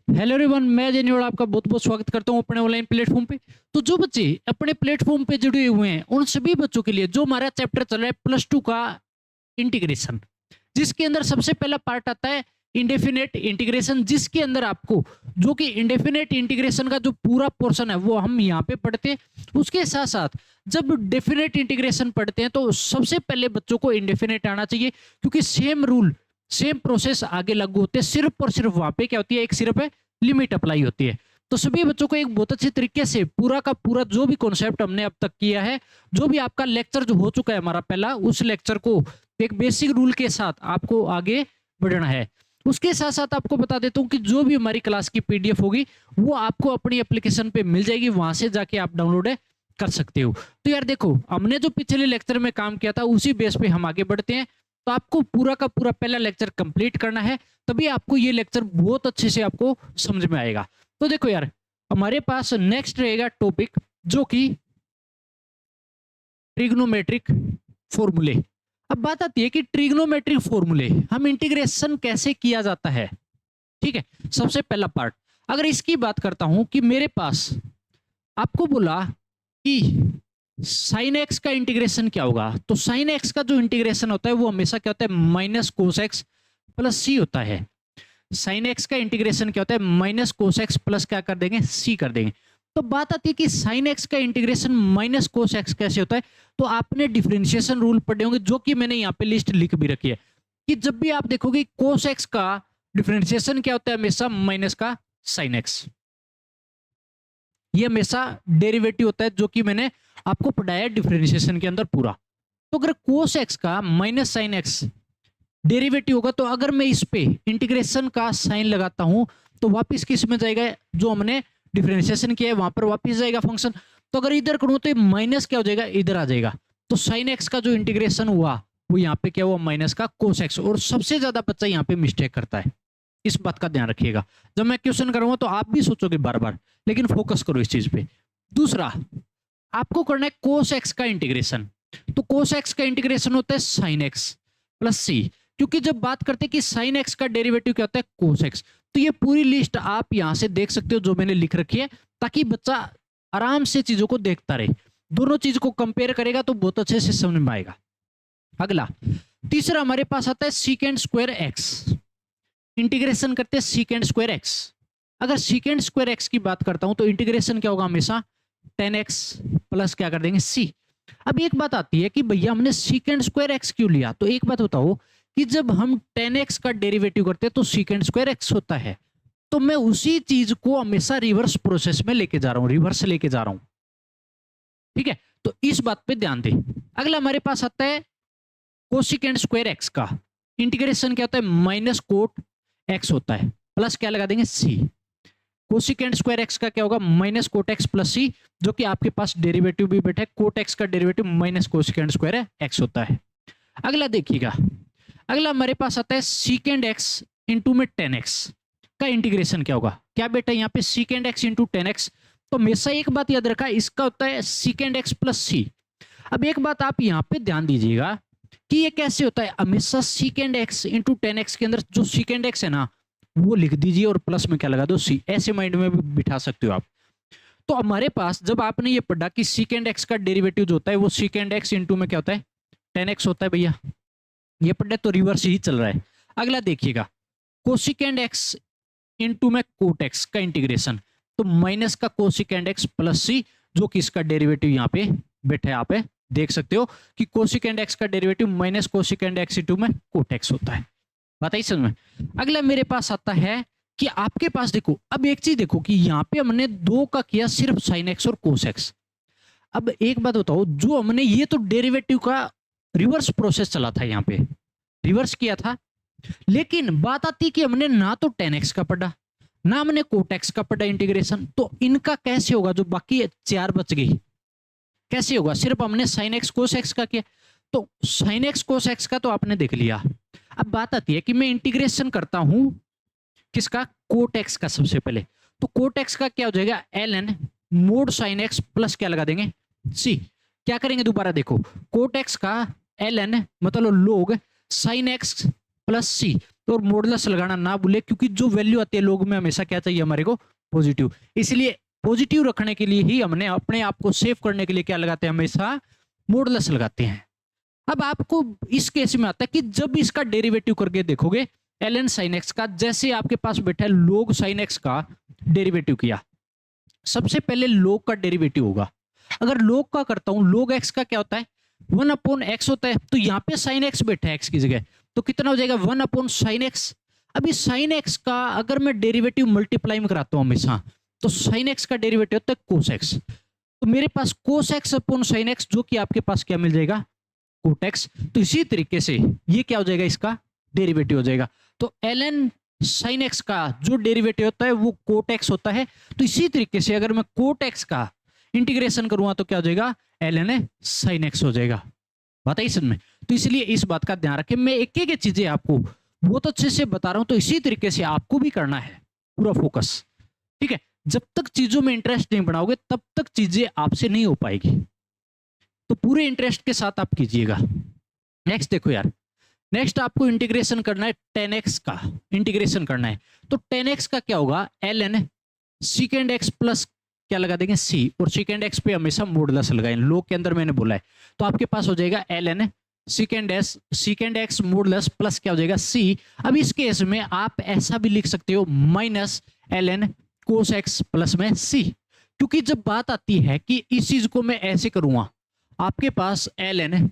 Hello everyone, मैं genuine आपका बहुत बहुत स्वागत करता हूं अपने ऑनलाइन प्लेटफॉर्म पे। तो जो बच्चे अपने प्लेटफॉर्म पे जुड़े हुए हैं उन सभी बच्चों के लिए जो हमारा चैप्टर चल रहा है प्लस टू का इंटीग्रेशन, जिसके अंदर सबसे पहला पार्ट आता है इंडेफिनेट इंटीग्रेशन, जिसके अंदर आपको जो कि इंडेफिनेट इंटीग्रेशन का जो पूरा पोर्शन है वो हम यहाँ पे पढ़ते हैं। उसके साथ साथ जब डेफिनेट इंटीग्रेशन पढ़ते हैं तो सबसे पहले बच्चों को इंडेफिनेट आना चाहिए, क्योंकि सेम रूल सेम प्रोसेस आगे लागू होते हैं। सिर्फ और सिर्फ वहां पे क्या होती है, एक सिर्फ है लिमिट अप्लाई होती है। तो सभी बच्चों को एक बहुत अच्छे तरीके से पूरा का पूरा जो भी कॉन्सेप्ट हमने अब तक किया है, जो भी आपका लेक्चर जो हो चुका है हमारा पहला, उस लेक्चर को एक बेसिक रूल के साथ आपको आगे बढ़ना है। उसके साथ साथ आपको बता देता हूं कि जो भी हमारी क्लास की पीडीएफ होगी वो आपको अपनी एप्लीकेशन पे मिल जाएगी, वहां से जाके आप डाउनलोड कर सकते हो। तो यार देखो, हमने जो पिछले लेक्चर में काम किया था उसी बेस पे हम आगे बढ़ते हैं। तो आपको पूरा का पूरा पहला लेक्चर कंप्लीट करना है, तभी आपको ये लेक्चर बहुत अच्छे से आपको समझ में आएगा। तो देखो यार, हमारे पास नेक्स्ट रहेगा टॉपिक जो कि ट्रिग्नोमेट्रिक फॉर्मूले। अब बात आती है कि ट्रिग्नोमेट्रिक फॉर्मूले हम इंटीग्रेशन कैसे किया जाता है। ठीक है, सबसे पहला पार्ट अगर इसकी बात करता हूं कि मेरे पास आपको बोला कि साइन एक्स का इंटीग्रेशन क्या होगा, तो साइन एक्स का जो इंटीग्रेशन होता है वो हमेशा क्या होता है, माइनस कोस एक्स प्लस सी होता है। साइन एक्स का इंटीग्रेशन क्या होता है, माइनस कोस एक्स प्लस क्या कर देंगे, सी कर देंगे। तो बात आती है कि साइन एक्स का इंटीग्रेशन माइनस कोस एक्स कैसे होता है। तो आपने डिफरेंशिएशन रूल पढ़े होंगे, जो कि मैंने यहाँ पे लिस्ट लिख भी रखी है, कि जब भी आप देखोगे कोस एक्स का डिफरेंशिएशन क्या होता है, हमेशा माइनस का साइन एक्स। ये हमेशा डेरिवेटिव होता है, जो कि मैंने आपको पढ़ाया डिफरेंशिएशन के अंदर पूरा। तो अगर कोस एक्स का माइनस साइन एक्स डेरिवेटिव होगा, तो अगर मैं इस पे इंटीग्रेशन का साइन लगाता हूं तो वापस किस में जाएगा, जो हमने डिफरेंशिएशन किया है वहां पर वापस जाएगा फंक्शन। तो अगर इधर करूं तो माइनस क्या हो जाएगा, इधर आ जाएगा। तो साइन एक्स का जो इंटीग्रेशन हुआ वो यहाँ पे क्या हुआ, माइनस का कोस एक्स। और सबसे ज्यादा बच्चा यहाँ पे मिस्टेक करता है, इस बात का ध्यान रखिएगा। जब मैं क्वेश्चन करूंगा तो आप भी सोचोगे बार बार, लेकिन फोकस करो इस चीज पे। दूसरा आपको करना है कोस एक्स का इंटीग्रेशन। तो कोस एक्स का इंटीग्रेशन होता है साइन एक्स प्लस सी, क्योंकि जब बात करते हैं कि साइन एक्स का डेरिवेटिव क्या होता है, कोस एक्स। तो ये पूरी लिस्ट आप यहां से देख सकते हो जो मैंने लिख रखी है, ताकि बच्चा आराम से चीजों को देखता रहे, दोनों चीज को कंपेयर करेगा तो बहुत अच्छे से समझ में आएगा। अगला तीसरा हमारे पास आता है सीकेंड स्क्वायर एक्स। इंटीग्रेशन करते हैं सीकेंड स्क्वायर एक्स। अगर सीकेंड स्क्वायर एक्स की बात करता हूं तो इंटीग्रेशन क्या होगा, हमेशा टेन एक्स प्लस क्या कर देंगे, सी। अब एक बात आती है कि भैया हमने सीकेंड स्क्वायर एक्स क्यों लिया। तो एक बात बताओ कि जब हम टेन एक्स का डेरिवेटिव करते हैं तो सीकेंड स्क्वायर एक्स होता है। तो मैं उसी चीज को हमेशा रिवर्स प्रोसेस में लेके जा रहा हूं, रिवर्स लेके जा रहा हूं। ठीक है, तो इस बात पे ध्यान दें। अगला हमारे पास आता है कोसिकेंड स्क्वायर एक्स का इंटीग्रेशन क्या होता है, माइनस कोट एक्स होता है, प्लस क्या लगा देंगे, सी। कोसिकेंड स्क्वायर एक्स का क्या होगा, माइनस कोट एक्स प्लस सी, जो कि आपके पास डेरिवेटिव भी बैठा है। कोट एक्स का derivative minus cosecant square x होता है। अगला देखिएगा, अगला हमारे पास आता है सीकेंड एक्स इंटू में टेन एक्स का इंटीग्रेशन क्या होगा। क्या बेटा यहाँ पे सीकेंड एक्स इंटू टेन एक्स। तो हमेशा एक बात याद रखा, इसका होता है सीकेंड एक्स प्लस सी। अब एक बात आप यहाँ पे ध्यान दीजिएगा कि ये कैसे होता है, हमेशा सीकेंड एक्स इंटू टेन एक्स के अंदर जो सीकेंड एक्स है ना वो लिख दीजिए और प्लस में क्या लगा दो, सी। ऐसे माइंड में भी बिठा सकते हो आप। तो हमारे पास जब आपने ये पढ़ा कि सीकेंड एक्स का डेरिवेटिव जो होता है वो सीकेंड एक्स इंटू में क्या होता है, टेन एक्स होता है भैया, ये पढ़े तो रिवर्स ही चल रहा है। अगला देखिएगा, कोसिकेंड एक्स इंटू में कोट एक्स का इंटीग्रेशन, तो माइनस का कोसिकेंड एक्स प्लस सी, जो कि इसका डेरिवेटिव यहाँ पे बैठे आप देख सकते हो कि कोसिकेंड एक्स का derivative minus cosecant x into में कोट एक्स होता है। बताइए समझ में। अगला मेरे पास आता है कि आपके पास देखो, अब एक चीज देखो कि यहाँ पे हमने दो का किया सिर्फ साइन एक्स और कोस एक्स। अब एक बात बताओ, जो हमने ये तो डेरिवेटिव का रिवर्स प्रोसेस चला था, यहाँ पे रिवर्स किया था, लेकिन बात आती कि हमने ना तो टेन एक्स का पढ़ा ना हमने कोट एक्स का पढ़ा इंटीग्रेशन। तो इनका कैसे होगा, जो बाकी चार बच गई कैसे होगा, सिर्फ हमने साइन एक्स कोस एक्स का किया। तो साइन एक्स कोस एक्स का तो आपने देख लिया। अब बात आती है कि मैं इंटीग्रेशन करता हूं किसका, कोट एक्स का सबसे पहले। तो कोट एक्स का क्या हो जाएगा, L N mod sine x plus क्या लगा देंगे, सी। क्या करेंगे दोबारा देखो, कोट एक्स का एल एन मतलब लोग साइन एक्स प्लस सी। और मॉडुलस लगाना ना भूले, क्योंकि जो वैल्यू आती है लोग में हमेशा क्या चाहिए हमारे को, पॉजिटिव। इसलिए पॉजिटिव रखने के लिए ही हमने अपने आप को सेव करने के लिए क्या लगाते हैं, हमेशा मॉडुलस लगाते हैं। अब आपको इस केस में आता है कि जब इसका डेरिवेटिव करके देखोगे ln sin x का, जैसे आपके पास बैठा है log sin x का डेरिवेटिव किया, सबसे पहले log का डेरिवेटिव होगा। अगर log का करता हूं, log x का क्या होता है, 1/x होता है, तो यहाँ पे sin x बैठा है x की जगह, तो कितना हो जाएगा 1/sin x। अभी sin x का अगर मैं डेरिवेटिव मल्टीप्लाई में कराता हूं हमेशा, तो sin x का डेरिवेटिव होता है cos x, तो मेरे पास cos x upon sin x, जो कि आपके पास क्या मिल जाएगा, cot x। तो इसी तरीके से ये क्या हो जाएगा, इसका डेरिवेटिव हो जाएगा। तो ln sin x का जो डेरिवेटिव होता है वो cot x होता है। तो इसी तरीके से अगर मैं cot x का इंटीग्रेशन करूंगा तो क्या हो जाएगा, ln sin x हो जाएगा। बात आई समझ में? तो इसलिए इस बात का ध्यान रखें, मैं एक एक चीजें आपको बहुत अच्छे से बता रहा हूं, तो इसी तरीके से आपको भी करना है, पूरा फोकस, ठीक है। जब तक चीजों में इंटरेस्ट नहीं बनाओगे तब तक चीजें आपसे नहीं हो पाएगी, तो पूरे इंटरेस्ट के साथ आप कीजिएगा। नेक्स्ट देखो यार, नेक्स्ट आपको इंटीग्रेशन करना है 10x का, इंटीग्रेशन करना है। तो 10x का क्या होगा, ln secant x प्लस क्या लगा देंगे, c, और secant x पे हमेशा मॉडुलस लगाएं, लोग के अंदर मैंने बोला है। तो आपके पास हो जाएगा ln secant x modulus plus क्या हो जाएगा, c। अब इस केस में आप ऐसा भी लिख सकते हो minus ln cos x plus में c, क्योंकि जब बात आती है कि इस चीज को मैं ऐसे करूंगा, आपके पास ln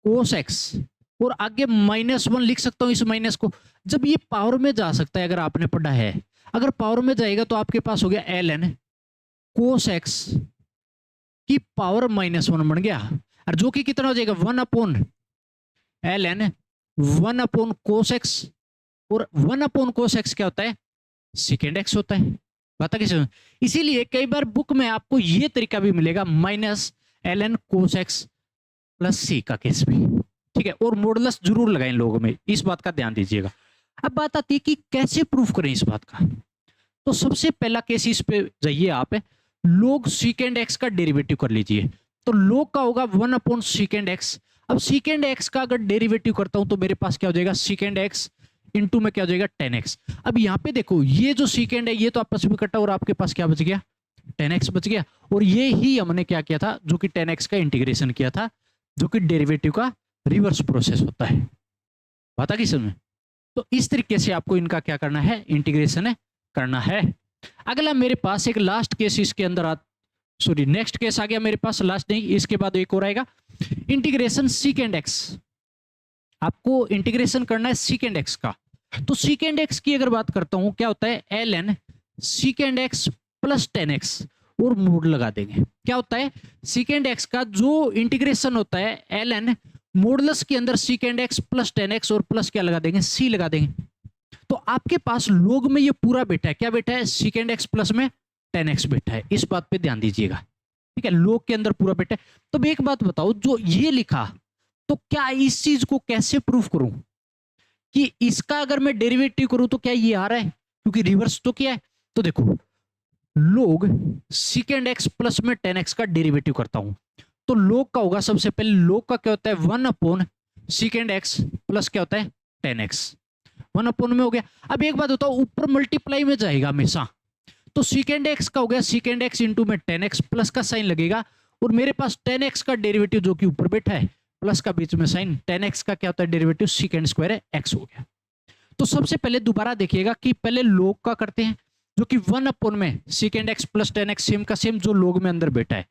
cos x और आगे -1 लिख सकता हूं इस माइनस को, जब ये पावर में जा सकता है, अगर आपने पढ़ा है, अगर पावर में जाएगा तो आपके पास हो गया ln cos x की पावर -1 बन गया, और जो कि कितना हो जाएगा 1/ln 1/cos x, और 1/cos x क्या होता है, secant x होता है। बता किसे, इसीलिए कई बार बुक में आपको ये तरीका भी मिलेगा, -ln cos x plus c का केस भी, ठीक है। और मॉडुलस जरूर लगाएं लोगों में, इस बात का ध्यान दीजिएगा। अब बात आती है कि कैसे प्रूफ करें इस बात का, तो सबसे पहला केस इस पे जाइए आप, log secant x का डेरिवेटिव कर लीजिए। तो log का होगा 1/secant x। अब secant x का अगर डेरिवेटिव करता हूं तो मेरे पास क्या हो जाएगा, secant x इंटू में क्या हो जाएगा 10x। अब यहाँ पे देखो, ये जो secant है ये तो आपस में कटा और आपके पास क्या बच गया, 10x बच गया, और ये ही हमने क्या किया था, जो कि 10x का इंटीग्रेशन किया था, जो कि डेरिवेटिव का रिवर्स प्रोसेस होता है। बात आ गई समझ में? तो इस तरीके से आपको इनका क्या करना है, इंटीग्रेशन करना है। अगला मेरे पास एक लास्ट केस इसके अंदर सॉरी नेक्स्ट केस आ गया मेरे पास, लास्ट नहीं, इसके बाद एक और आएगा, इंटीग्रेशन secant x। आपको इंटीग्रेशन करना है secant x का। तो secant x की अगर बात करता हूं, क्या होता है ln secant x plus 10x, और मोड लगा देंगे। क्या होता है, secant x का जो इंटीग्रेशन होता है ln मॉडुलस के अंदर secant x प्लस 10x, और प्लस क्या लगा देंगे, c लगा देंगे। तो आपके पास लोग में ये पूरा बैठा है, क्या बैठा है, secant x प्लस में 10x बैठा है, इस बात पे ध्यान दीजिएगा, ठीक है। लोग के अंदर पूरा बैठा है। तो एक बात बताओ, जो ये लिखा, तो क्या इस चीज को कैसे प्रूफ करूं कि इसका अगर मैं डेरिवेटिव करूं तो क्या ये आ रहा है, क्योंकि रिवर्स तो क्या है। तो देखो, log secant x प्लस में 10x का डेरिवेटिव करता हूं, तो log का होगा, सबसे पहले log का क्या होता है 1/secant x प्लस क्या होता है 10x, 1/ में हो गया। अब एक बात बताओ, ऊपर मल्टीप्लाई में जाएगा हमेशा, तो secant x का हो गया secant x इंटू में 10x, प्लस का साइन लगेगा, और मेरे पास 10x का डेरिवेटिव जो कि ऊपर बैठा है, प्लस का बीच में साइन, 10x का क्या होता है डेरिवेटिव, secant स्क्वायर है, x हो गया। तो सबसे पहले दोबारा देखिएगा कि पहले log का करते हैं, जो कि 1/ में secant x plus 10x, same का सेम जो log में अंदर बैठा है।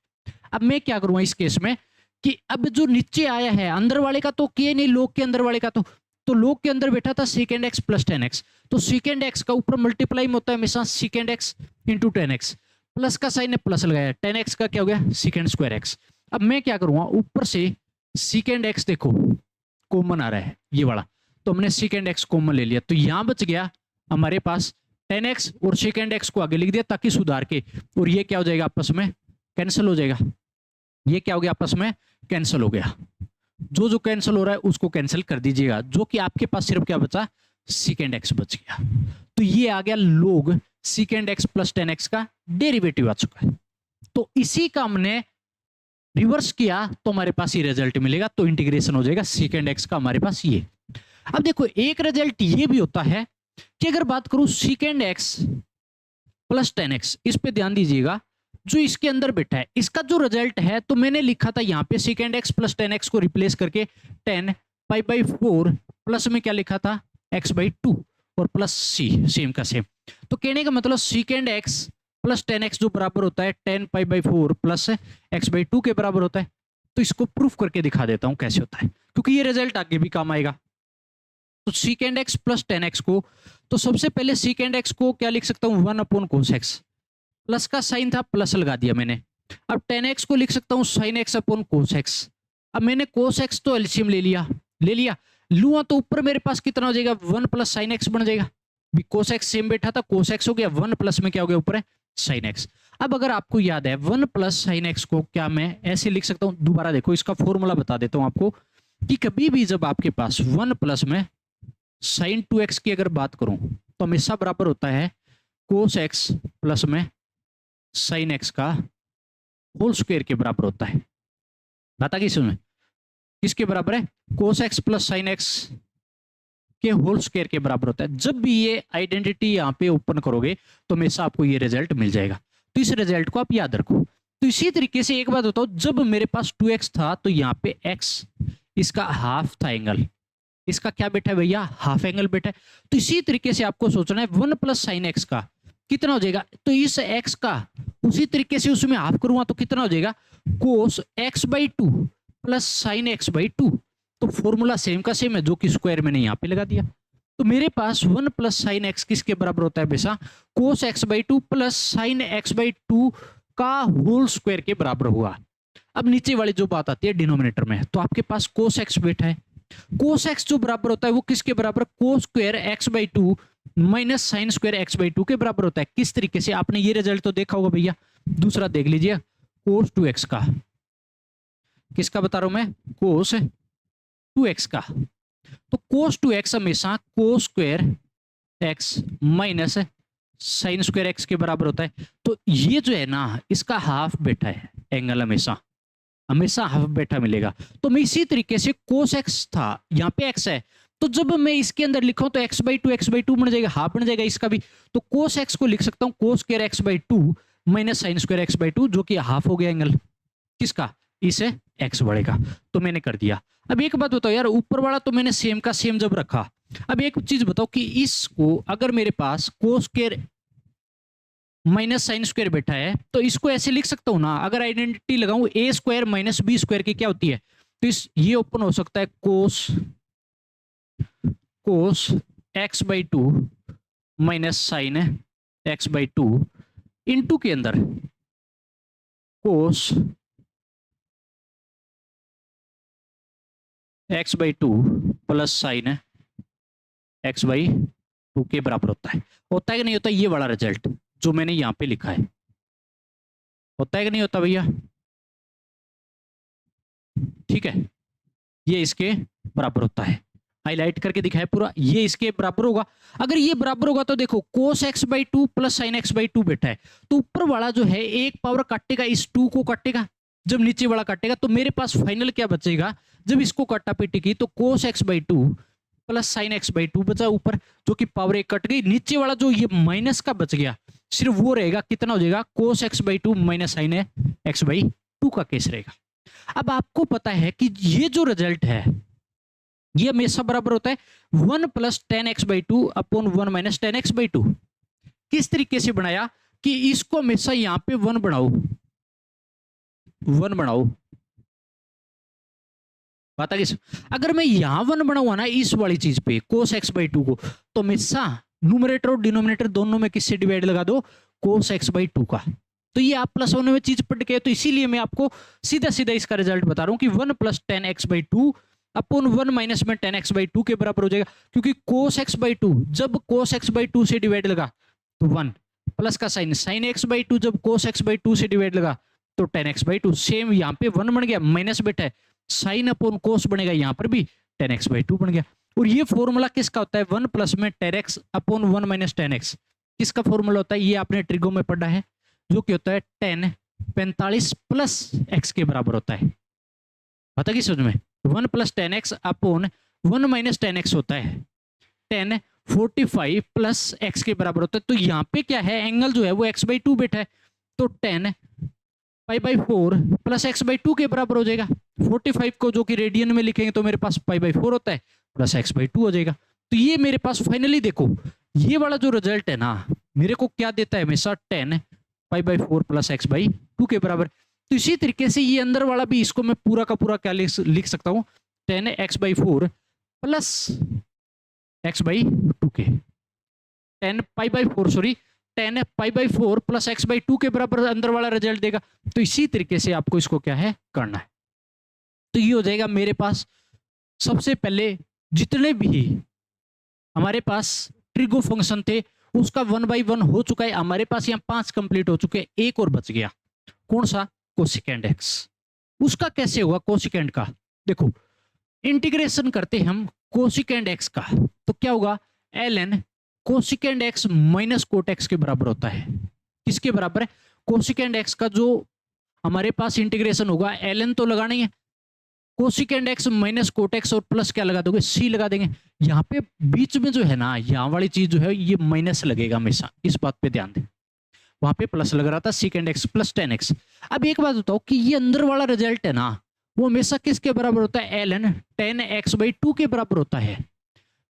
अब मैं क्या करूंगा इस केस में, कि अब जो नीचे आया है अंदर वाले का तो किए नहीं, log के अंदर वाले का, तो log के अंदर बैठा था secant x प्लस 10x, तो secant x का ऊपर मल्टीप्लाई में होता है हमेशा secant x into 10x, plus का साइन है, प्लस लगाया, 10x का क्या हो गया secant स्क्वायर x। अब मैं क्या करूंगा, ऊपर से secant x देखो कॉमन आ रहा है ये वाला, तो हमने secant x कॉमन ले लिया, तो यहां बच गया हमारे पास 10x, और secant x को आगे लिख दिया ताकि सुधार के, और ये क्या हो जाएगा आपस में कैंसिल हो जाएगा, ये क्या हो गया आपस में कैंसिल हो गया, जो जो कैंसिल हो रहा है उसको कैंसिल कर दीजिएगा, जो कि आपके पास सिर्फ क्या बचा, secant x बच गया। तो ये आ गया log secant x plus 10x का डेरिवेटिव आ चुका है। तो इसी का हमने रिवर्स किया तो हमारे पास ये रिजल्ट मिलेगा, तो इंटीग्रेशन हो जाएगा secant x का हमारे पास ये। अब देखो एक रिजल्ट ये भी होता है कि अगर बात करूं सीकेंड एक्स प्लस 10x, इस पे ध्यान दीजिएगा, जो इसके अंदर बैठा है इसका जो रिजल्ट है, तो मैंने लिखा था यहाँ पे सीकेंड एक्स प्लस 10x को रिप्लेस करके 10 पाई/4 प्लस में क्या लिखा था x/2 और प्लस सी, सेम का सेम। तो कहने का मतलब सीकेंड एक्स प्लस 10x जो बराबर होता है 10 पाई/4 प्लस x/2 के बराबर होता है। तो इसको प्रूफ करके दिखा देता हूं कैसे होता है, क्योंकि ये रिजल्ट आगे भी काम आएगा। तो सीकेंड एक्स प्लस 10x को, तो सबसे पहले सीकेंड एक्स को क्या लिख सकता हूं 1/cos x, प्लस का साइन था प्लस लगा दिया मैंने। अब 10x को लिख सकता हूं sin x/cos x। अब मैंने cos x तो एलसीएम ले लिया लूंगा तो ऊपर मेरे पास कितना हो जाएगा 1 प्लस sin x बन जाएगा। cos x सेम बैठा था, cos x हो गया 1 प्लस में क्या हो गया ऊपर है sin x। अब अगर आपको याद है 1 प्लस sin x को क्या मैं ऐसे लिख सकता हूं, दोबारा देखो इसका फॉर्मूला बता देता हूं आपको, कि कभी भी जब आपके पास 1 प्लस में sin 2x की अगर बात करूं तो हमेशा बराबर होता है cos x प्लस में sin x का होल स्क्वायर के बराबर होता है। बता कि इसमें किसके बराबर है cos x plus sin x के होल स्क्वायर के बराबर होता है। जब भी ये आइडेंटिटी यहाँ पे ओपन करोगे तो हमेशा आपको ये रिजल्ट मिल जाएगा। तो इस रिजल्ट को आप याद रखो। तो इसी तरीके से एक बात बताओ, जब मेरे पास 2x था तो यहाँ पे x इसका हाफ था एंगल, इसका क्या बैठा है भैया हाफ एंगल बैठा है। तो इसी तरीके से आपको सोचना है 1 प्लस sin x का कितना हो जाएगा, तो इस x का उसी तरीके से उसमें हाफ करूंगा तो कितना हो जाएगा cos x/2 plus sin x/2। तो फॉर्मूला सेम का सेम है, जो कि स्क्वायर मैंने यहाँ पे लगा दिया। तो मेरे पास 1 प्लस sin x किसके बराबर होता है बेसा cos x/2 plus sin x/2 का होल स्क्वायर के बराबर हुआ। अब नीचे वाली जो बात आती है डिनोमिनेटर में, तो आपके पास cos x बैठा है, cos x जो बराबर होता है वो किसके बराबर cos square x/2 minus sine square x/2 के बराबर होता है। किस तरीके से आपने ये रिजल्ट तो देखा होगा भैया। दूसरा देख लीजिए cos 2x का, किसका बता रहा हूं मैं cos 2x का। तो cos 2x हमेशा cos square x minus sine square x के बराबर होता है। तो ये जो है ना इसका हाफ बैठा है एंगल, हमेशा हाफ बैठा मिलेगा। तो मैं इसी तरीके से cos x था, यहाँ पे x है, तो जब मैं इसके अंदर लिखूं तो x/2 बन जाएगा, हाफ बन जाएगा इसका भी। तो cos x को लिख सकता हूं cos square x/2 minus sine square x/2, जो कि हाफ हो गया एंगल किसका, इसे x बढ़ेगा। तो मैंने कर दिया। अब एक बात बताओ यार, ऊपर वाला तो मैंने सेम का सेम जब रखा, अब एक चीज बताओ कि इसको अगर मेरे पास cos square minus sine square बैठा है तो इसको ऐसे लिख सकता हूं ना, अगर आइडेंटिटी लगाऊं a square minus b square की क्या होती है, तो इस ये ओपन हो सकता है cos x/2 minus sign x/2 into के अंदर cos x/2 plus sign x/2 के बराबर होता है कि नहीं होता। ये वाला रिजल्ट जो मैंने यहां पे लिखा है होता है कि नहीं होता भैया, ठीक है। ये इसके बराबर होता है, हाईलाइट करके दिखाया पूरा, ये इसके बराबर होगा। अगर ये बराबर होगा तो देखो cos x/2 plus sin x/2 बैठा है, तो ऊपर वाला जो है एक पावर काटेगा, इस 2 को काटेगा, जब नीचे वाला काटेगा तो मेरे पास फाइनल क्या बचेगा, जब इसको काटा पीटी की तो cos x/2 plus sin x/2 बचा ऊपर, जो कि पावर एक कट गई, नीचे वाला जो ये माइनस का बच गया सिर्फ वो रहेगा, कितना हो जाएगा cos x/2 minus sin x/2 का केस रहेगा। अब आपको पता है कि ये जो रिजल्ट है ये हमेशा बराबर होता है 1 plus 10x/2 upon 1 minus 10x/2। किस तरीके से बनाया कि इसको हमेशा यहां पे 1 बनाओ, पता किस, अगर मैं यहां 1 बनाऊंगा ना इस वाली चीज पे cos x/2 को, तो हमेशा न्यूमरेटर और डिनोमिनेटर दोनों में किससे डिवाइड लगा दो cos x/2 का। तो ये आप प्लस होने में चीज पट गए, तो इसीलिए मैं आपको सीधा सीधा इसका रिजल्ट बता रहा हूं कि 1 प्लस 10x/2 अपॉन 1 माइनस में 10x/2 के बराबर हो जाएगा, क्योंकि cos x/2 जब cos x/2 से डिवाइड लगा तो 1 प्लस का साइन sin x/2 जब cos x/2 से डिवाइड लगा तो 10x/2, सेम यहाँ पे 1 बन गया, माइनस बैठा है, साइन अपॉन कोस बनेगा, यहाँ पर भी 10x/2 बन गया। और ये फॉर्मूला किसका होता है 1 प्लस में 10x अपॉन 1 माइनस 10x, किसका फॉर्मूला होता है, ये आपने ट्रिगो में पढ़ा है, जो कि होता है 10 45 प्लस x के बराबर होता है। पता कि समझ में 1 plus 10x upon 1 minus ten x होता है, 10 45 प्लस एक्स के बराबर होता है। तो यहाँ पे क्या है, एंगल जो है वो x बाई टू बैठा है, तो 10 pi by 4 plus x by two के बराबर हो जाएगा। 45 को जो कि रेडियन में लिखेंगे तो मेरे पास पाई बाई 4 होता है, प्लस एक्स बाई टू हो जाएगा। तो ये मेरे पास फाइनली देखो, ये वाला जो रिजल्ट है ना, मेरे को क्या देता है हमेशा, 10 pi by 4 plus x by two के बराबर। तो इसी तरीके से ये अंदर वाला भी, इसको मैं पूरा का पूरा क्या लिख सकता हूँ, 10 x/4 plus x by two के, 10 pi by 4 plus x by two के बराबर अंदर वाला रिजल्ट देगा। तो इसी तरीके से आपको इसको क्या है करना है। तो ये हो जाएगा मेरे पास सबसे पहले जितने भी हमारे पास ट्रिगो फंक्शन थे उसका 1 बाई 1 हो चुका है। हमारे पास यहाँ 5 कंप्लीट हो चुके हैं, एक और बच गया, कौन सा, कोसिकेंड एक्स। उसका कैसे होगा कोसिकेंड का, देखो इंटीग्रेशन करते हम कोसिकेंड एक्स का, तो क्या होगा, ln cosecant x minus cot x के बराबर होता है। किसके बराबर है, कोसिकेंड एक्स का जो हमारे पास इंटीग्रेशन होगा, ln तो लगाना ही है, cosecant x minus cot x और प्लस क्या लगा दोगे, सी लगा देंगे। यहाँ पे बीच में जो है ना, यहाँ वाली चीज जो है ये माइनस लगेगा हमेशा, इस बात पे ध्यान दें। वहां पे प्लस लग रहा था, सेकेंड एक्स प्लस 10x। अब एक बात बताओ कि ये अंदर वाला रिजल्ट है ना, वो हमेशा किसके बराबर होता है, ln 10x/2 के बराबर होता है।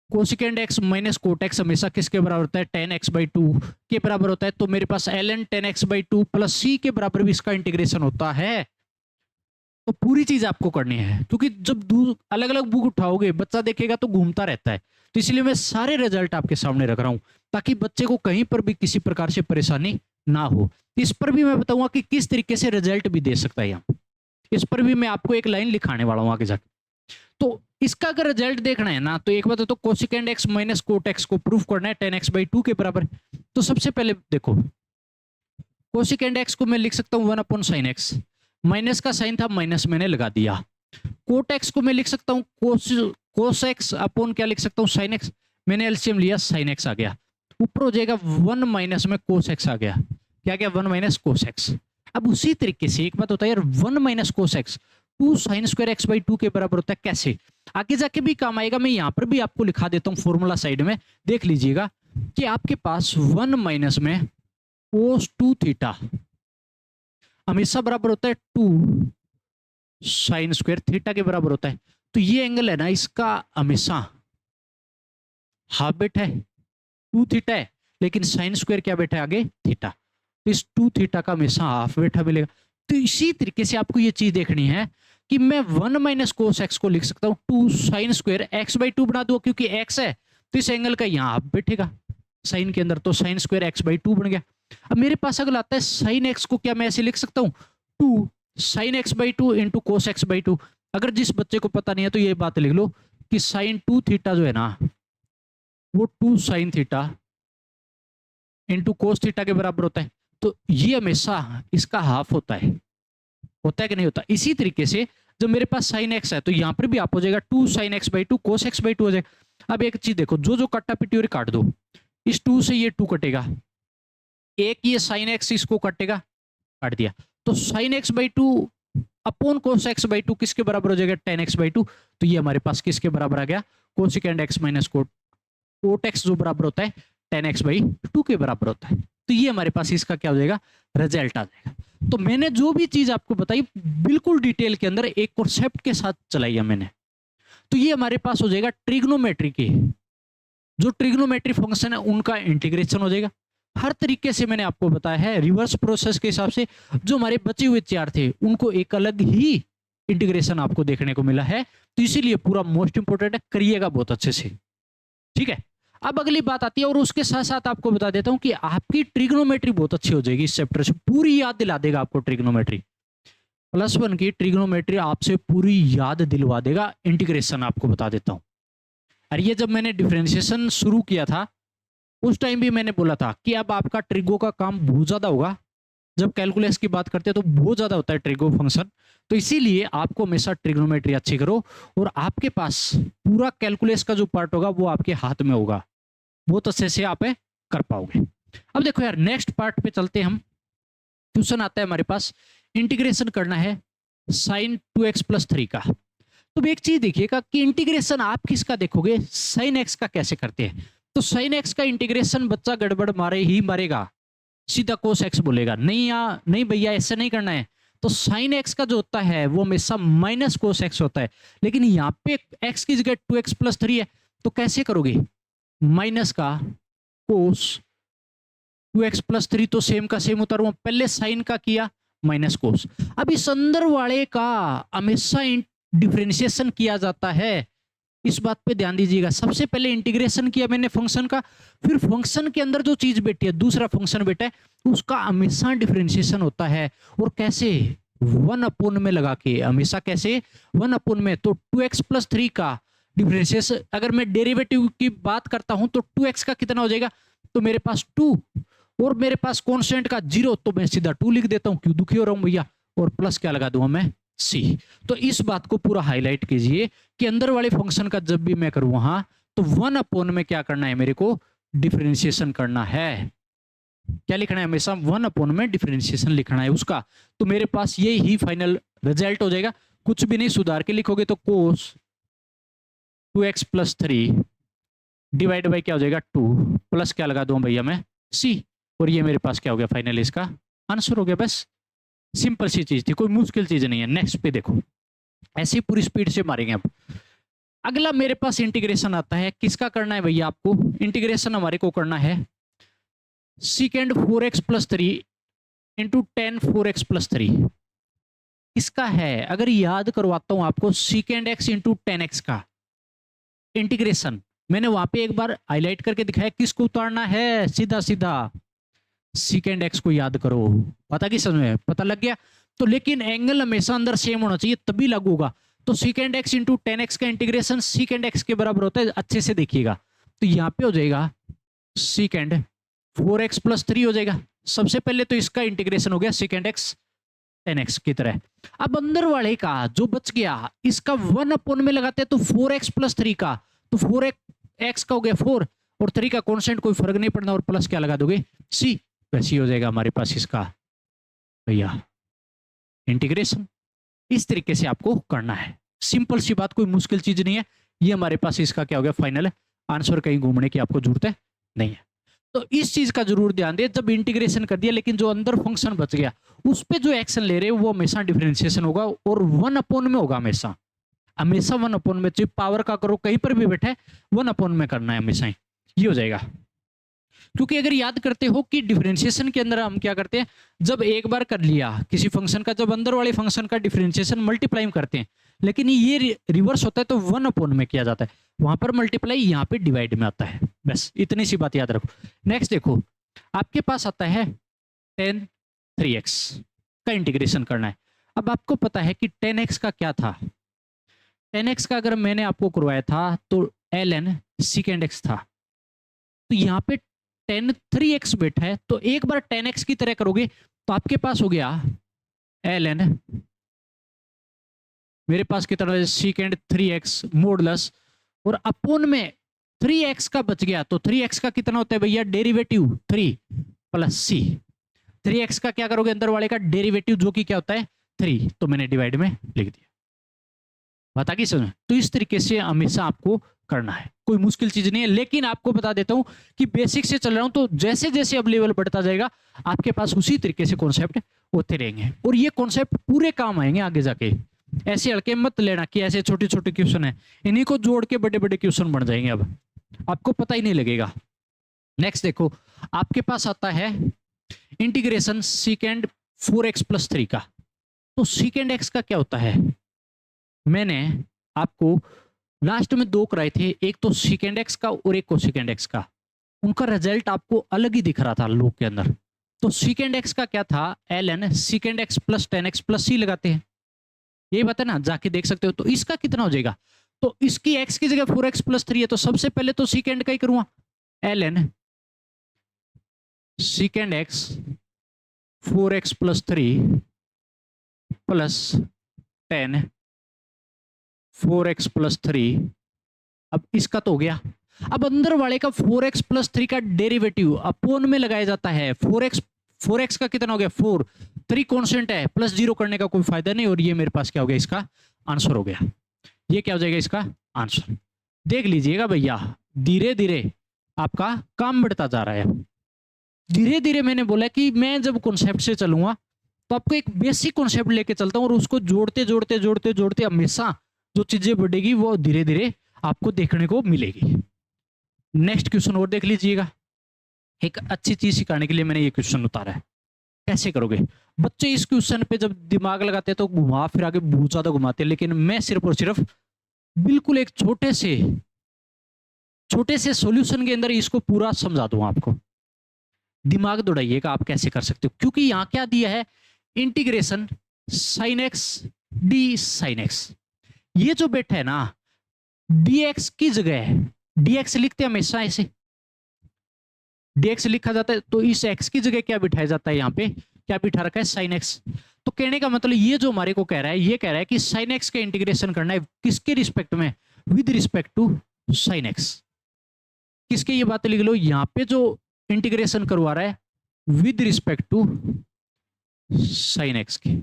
Cosecant x minus cot x हमेशा किसके बराबर होता है, 10x/2 के बराबर होता है। तो मेरे पास ln 10x/2 प्लस सी के बराबर भी इसका इंटीग्रेशन होता है। तो पूरी चीज आपको करनी है, क्योंकि जब अलग अलग बुक उठाओगे बच्चा देखेगा तो घूमता रहता है। तो इसलिए मैं सारे रिजल्ट आपके सामने रख रहा हूं, ताकि बच्चे को कहीं पर भी किसी प्रकार से परेशानी ना हो। इस पर भी मैं बताऊंगा कि किस तरीके से रिजल्ट भी दे सकता है यहाँ, इस पर भी मैं आपको एक लाइन लिखाने वाला हूं आगे जाके। तो इसका अगर रिजल्ट देखना है ना, तो एक बात तो cosecant x minus cot x को प्रूफ करना है 10x/2 के बराबर। तो सबसे पहले देखो, कोसिकेंड एक्स को मैं लिख सकता हूँ 1/sin x, माइनस का साइन था माइनस मैंने लगा दिया। कोट एक्स को मैं लिख सकता हूँ कोस एक्स अपॉन क्या लिख सकता हूँ, साइन एक्स, मैंने एलसीएम लिया साइन एक्स आ गया, ऊपर हो जाएगा 1 माइनस में कोस एक्स आ गया, क्या गया 1 माइनस कोस एक्स। अब उसी तरीके से एक बात होता है यार, 1 minus cos x 2 sine square x/2 के बराबर होता है। कैसे, आगे जाके भी काम आएगा, मैं यहाँ पर भी आपको लिखा देता हूँ फॉर्मूला साइड में, देख लीजिएगा कि आपके पास 1 माइनस में कोस 2 थीटा हमेशा बराबर होता है 2 साइन स्क्वायर थीटा के बराबर होता है। तो ये एंगल है ना, इसका हमेशा हाफ बैठा है, 2 थीटा है, लेकिन साइन स्क्वायर क्या बैठा है आगे, थीटा। तो इस 2 थीटा का हमेशा हाफ बैठा मिलेगा। तो इसी तरीके से आपको ये चीज देखनी है कि मैं 1 माइनस कोस एक्स को लिख सकता हूँ 2 साइन स्क्वायर x/2 बना दो, क्योंकि x है तो इस एंगल का यहाँ हाफ बैठेगा साइन के अंदर, तो साइन स्क्वायर x/2 बन गया। अब मेरे पास अगर आता है साइन एक्स को, क्या मैं ऐसे लिख सकता हूँ 2 sign x/2 into cos x/2। अगर जिस बच्चे को पता नहीं है तो ये बात लिख लो कि साइन 2 थीटा जो है ना, वो 2 sine theta into cos theta के बराबर होता है। तो ये हमेशा इसका हाफ होता है कि नहीं होता। इसी तरीके से जब मेरे पास साइन एक्स है तो यहाँ पर भी आप हो जाएगा 2 साइन x/2 कोस x/2 हो जाएगा। अब एक चीज देखो, जो कट्टा पिट्योरी काट दो, इस 2 से ये 2 कटेगा, एक ये साइन एक्स इसको कटेगा, काट दिया, तो साइन x/2 अपॉन कोस x/2 किसके बराबर हो जाएगा, 10x/2। तो ये हमारे पास किसके बराबर आ गया, cosecant x minus cot x जो बराबर होता है 10x/2 के बराबर होता है। तो ये हमारे पास इसका क्या हो जाएगा, रिजल्ट आ जाएगा। तो मैंने जो भी चीज आपको बताई बिल्कुल डिटेल के अंदर एक कॉन्सेप्ट के साथ चलाई है मैंने। तो ये हमारे पास हो जाएगा ट्रिग्नोमेट्री के जो ट्रिग्नोमेट्री फंक्शन है उनका इंटीग्रेशन हो जाएगा। हर तरीके से मैंने आपको बताया है, रिवर्स प्रोसेस के हिसाब से जो हमारे बचे हुए 4 थे उनको एक अलग ही इंटीग्रेशन आपको देखने को मिला है। तो इसीलिए पूरा मोस्ट इंपोर्टेंट है, करिएगा बहुत अच्छे से, ठीक है। अब अगली बात आती है, और उसके साथ साथ आपको बता देता हूं कि आपकी ट्रिग्नोमेट्री बहुत अच्छी हो जाएगी इस चैप्टर से, पूरी याद दिला देगा आपको ट्रिग्नोमेट्री। +1 की ट्रिग्नोमेट्री आपसे पूरी याद दिलवा देगा। इंटीग्रेशन आपको बता देता हूं, और ये जब मैंने डिफरेंशिएशन शुरू किया था उस टाइम भी मैंने बोला था कि अब आपका ट्रिगो का काम बहुत ज्यादा होगा। जब कैलकुलस की बात करते हैं तो बहुत ज्यादा होता है ट्रिगो फंक्शन, तो इसीलिए आपको हमेशा ट्रिग्नोमेट्री अच्छी करो, और आपके पास पूरा कैलकुलस का जो पार्ट होगा वो आपके हाथ में होगा, बहुत अच्छे से आप कर पाओगे। अब देखो यार, नेक्स्ट पार्ट पे चलते हम। क्वेश्चन आता है हमारे पास, इंटीग्रेशन करना है sin 2x + 3 का। तो एक चीज देखिएगा कि इंटीग्रेशन आप किसका देखोगे, साइन एक्स का कैसे करते हैं। तो साइन एक्स का इंटीग्रेशन बच्चा गड़बड़ मारे ही मारेगा, सीधा कोस एक्स बोलेगा, नहीं नहीं भैया ऐसे नहीं करना है। तो साइन एक्स का जो होता है वो हमेशा माइनस कोस एक्स होता है, लेकिन यहाँ पे एक्स की जगह 2x+3 है, तो कैसे करोगे, माइनस का कोस 2x+3, तो सेम का सेम उतारूंगा, पहले साइन का किया माइनस कोस। अब इस अंदर वाले का हमेशा डिफरेंशिएशन किया जाता है, इस बात पे ध्यान दीजिएगा। सबसे पहले इंटीग्रेशन किया मैंने फंक्शन का, फिर फंक्शन के अंदर जो चीज बैठी है, दूसरा फंक्शन बैठा है, उसका हमेशा डिफरेंशिएशन होता है। और कैसे, 1 में लगा के, हमेशा कैसे 1 में। तो 2x+3 का डिफरेंशिएशन, अगर मैं डेरिवेटिव की बात करता हूं तो 2x का कितना हो जाएगा, तो मेरे पास 2, और मेरे पास कॉन्स्टेंट का 0, तो मैं सीधा 2 लिख देता हूं, क्यों दुखी हो रहा हूं भैया, और प्लस क्या लगा दूंगा मैं, सी। तो इस बात को पूरा हाईलाइट कीजिए कि अंदर वाले फंक्शन का जब भी मैं करूं वहां, तो 1 में क्या करना है, मेरे को डिफरेंशिएशन करना है। क्या लिखना है, हमेशा 1 में डिफरेंशिएशन लिखना है उसका। तो मेरे पास ये ही फाइनल रिजल्ट हो जाएगा, कुछ भी नहीं सुधार के लिखोगे तो कोस 2x+3 डिवाइड बाई क्या हो जाएगा 2, प्लस क्या लगा दूं भैया मैं, सी। और ये मेरे पास क्या हो गया, फाइनल इसका आंसर हो गया। बस सिंपल सी चीज थी, कोई मुश्किल चीज नहीं है। नेक्स्ट पे देखो, ऐसी पूरी स्पीड से मारेंगे। अब अगला मेरे पास इंटीग्रेशन आता है, किसका करना है भैया, आपको इंटीग्रेशन हमारे को करना है सीकेंड 4x+3 इंटू 10 4x+3। इसका है, अगर याद करवाता हूं आपको, सीकेंड एक्स इंटू 10x का इंटीग्रेशन मैंने वहां पे एक बार हाईलाइट करके दिखाया, किसको उतारना है, सीधा सीधा सीकेंड एक्स को याद करो। पता कि समझ में, पता लग गया। तो लेकिन एंगल हमेशा अंदर सेम होना चाहिए, तभी लागू होगा। तो सीकेंड एक्स इंटू 10x का इंटीग्रेशन सीकेंड एक्स के बराबर होता है, अच्छे से देखिएगा। तो यहाँ पे हो जाएगा सीकेंड 4x+3 हो जाएगा। सबसे पहले तो इसका इंटीग्रेशन हो गया सीकेंड एक्स 10x की तरह। अब अंदर वाले का जो बच गया, इसका 1 में लगाते हैं, तो 4x+3 का, तो 4x का हो गया 4, और 3 का कॉन्स्टेंट, कोई फर्क नहीं पड़ना, और प्लस क्या लगा दोगे, सी। वैसे हो जाएगा हमारे पास इसका भैया इंटीग्रेशन। इस तरीके से आपको करना है, सिंपल सी बात, कोई मुश्किल चीज नहीं है। ये हमारे पास इसका क्या हो गया फाइनल आंसर, कहीं घूमने की आपको जरूरत है नहीं है। तो इस चीज का जरूर ध्यान दे, जब इंटीग्रेशन कर दिया, लेकिन जो अंदर फंक्शन बच गया उस पे जो एक्शन ले रहे हैं वो हमेशा डिफरेंशिएशन होगा, और 1 में होगा हमेशा, हमेशा 1 में। चाहे पावर का करो, कहीं पर भी बैठे 1 में करना है हमेशा ही, ये हो जाएगा। क्योंकि अगर याद करते हो कि डिफरेंशिएशन के अंदर हम क्या करते हैं, जब एक बार कर लिया किसी फंक्शन का, जब अंदर वाले फंक्शन का डिफरेंशिएशन मल्टीप्लाई करते हैं, लेकिन ये रिवर्स होता है, तो 1 में किया जाता है, वहां पर मल्टीप्लाई, यहाँ पे डिवाइड में आता है। बस इतनी सी बात याद रखो। नेक्स्ट देखो, आपके पास आता है 10 3x का इंटीग्रेशन करना है। अब आपको पता है कि 10x का क्या था, 10x का अगर मैंने आपको करवाया था तो ln secant x था। तो यहाँ पे 10 3x बैठा है, तो एक बार 10x की तरह करोगे तो आपके पास हो गया ln, मेरे पास कितना है secant 3x मॉडुलस, और अपोन में 3x का बच गया, तो 3x का कितना होता है भैया, डेरिवेटिव 3 प्लस सी। 3x का क्या करोगे, अंदर वाले का डेरिवेटिव, जो कि क्या होता है 3, तो मैंने डिवाइड में लिख दिया। बता कि समझ। तो इस तरीके से हमेशा आपको करना है, कोई मुश्किल चीज नहीं है। लेकिन आपको बता देता हूं कि बेसिक से चल रहा हूं, तो जैसे जैसे अब लेवल बढ़ता जाएगा आपके पास उसी तरीके से कॉन्सेप्ट होते रहेंगे, और ये कॉन्सेप्ट पूरे काम आएंगे आगे जाके। ऐसे हल्के मत लेना कि ऐसे छोटे छोटे क्वेश्चन है, इन्हीं को जोड़ के बड़े बड़े क्वेश्चन बन जाएंगे, अब आपको पता ही नहीं लगेगा। नेक्स्ट देखो, आपके पास आता है इंटीग्रेशन सीकेंड 4x+3 का। तो सीकेंड एक्स का क्या होता है, मैंने आपको लास्ट में 2 कराए थे, एक तो सीकेंड एक्स का और एक कोसेकेंड एक्स का। उनका रिजल्ट आपको अलग ही दिख रहा था लूप के अंदर। तो सीकेंड एक्स का क्या था, ln secant x plus 10x plus C लगाते हैं, यही बात है ना, जाके देख सकते हो। तो इसका कितना हो जाएगा, तो इसकी x की जगह 4x+3 है, तो सबसे पहले तो सीकेंड का ही करूंगा, ln secant x 4x+3 plus 10 4x+3। अब इसका तो हो गया। अब अंदर वाले का 4x+3 का डेरिवेटिव अपोन में लगाया जाता है। 4x का कितना हो गया 4, 3 कांस्टेंट है, प्लस 0 करने का कोई फायदा नहीं, और ये मेरे पास क्या हो गया, इसका आंसर हो गया। ये क्या हो जाएगा इसका आंसर। देख लीजिएगा भैया, धीरे धीरे आपका काम बढ़ता जा रहा है। धीरे धीरे मैंने बोला कि मैं जब कॉन्सेप्ट से चलूंगा तो आपको एक बेसिक कॉन्सेप्ट लेके चलता हूं और उसको जोड़ते जोड़ते जोड़ते जोड़ते हमेशा जो चीजें बढ़ेगी वो धीरे धीरे आपको देखने को मिलेगी। नेक्स्ट क्वेश्चन और देख लीजिएगा। एक अच्छी चीज सिखाने के लिए मैंने ये क्वेश्चन उतारा है। कैसे करोगे बच्चे, इस क्वेश्चन पे जब दिमाग लगाते हैं तो घुमा फिर आगे बहुत ज्यादा घुमाते हैं, लेकिन मैं सिर्फ और सिर्फ बिल्कुल एक छोटे से सॉल्यूशन के अंदर इसको पूरा समझा दूंगा आपको। दिमाग दौड़ाइएगा आप कैसे कर सकते हो, क्योंकि यहां क्या दिया है, integration sine x D sine x. ये जो बैठा है ना, dx की जगह है, dx लिखते हैं हमेशा ऐसे, dx लिखा जाता है, तो इस x की जगह क्या बिठाया जाता है, यहाँ पे क्या बिठा रखा है, साइन x। तो कहने का मतलब ये जो हमारे को कह रहा है, ये कह रहा है कि साइन x का इंटीग्रेशन करना है किसके रिस्पेक्ट में, with respect to sine x। किसके, ये बात लिख लो, यहाँ पे जो इंटीग्रेशन करवा रहा है with respect to sine x के,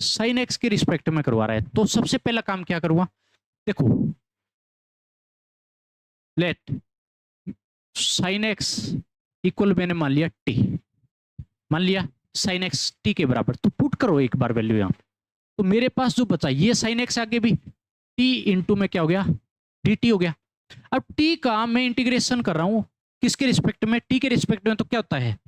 साइन x के रिस्पेक्ट में करवा रहा है। तो सबसे पहला काम क्या करूंगा, देखो लेट साइन x इक्वल मैंने मान लिया t, मान लिया साइन x t के बराबर, तो पुट करो एक बार वैल्यू यहां। तो मेरे पास जो बचा ये साइन x आगे भी t इंटू में क्या हो गया dt हो गया। अब t का मैं इंटीग्रेशन कर रहा हूं किसके रिस्पेक्ट में, t के रिस्पेक्ट में, तो क्या होता है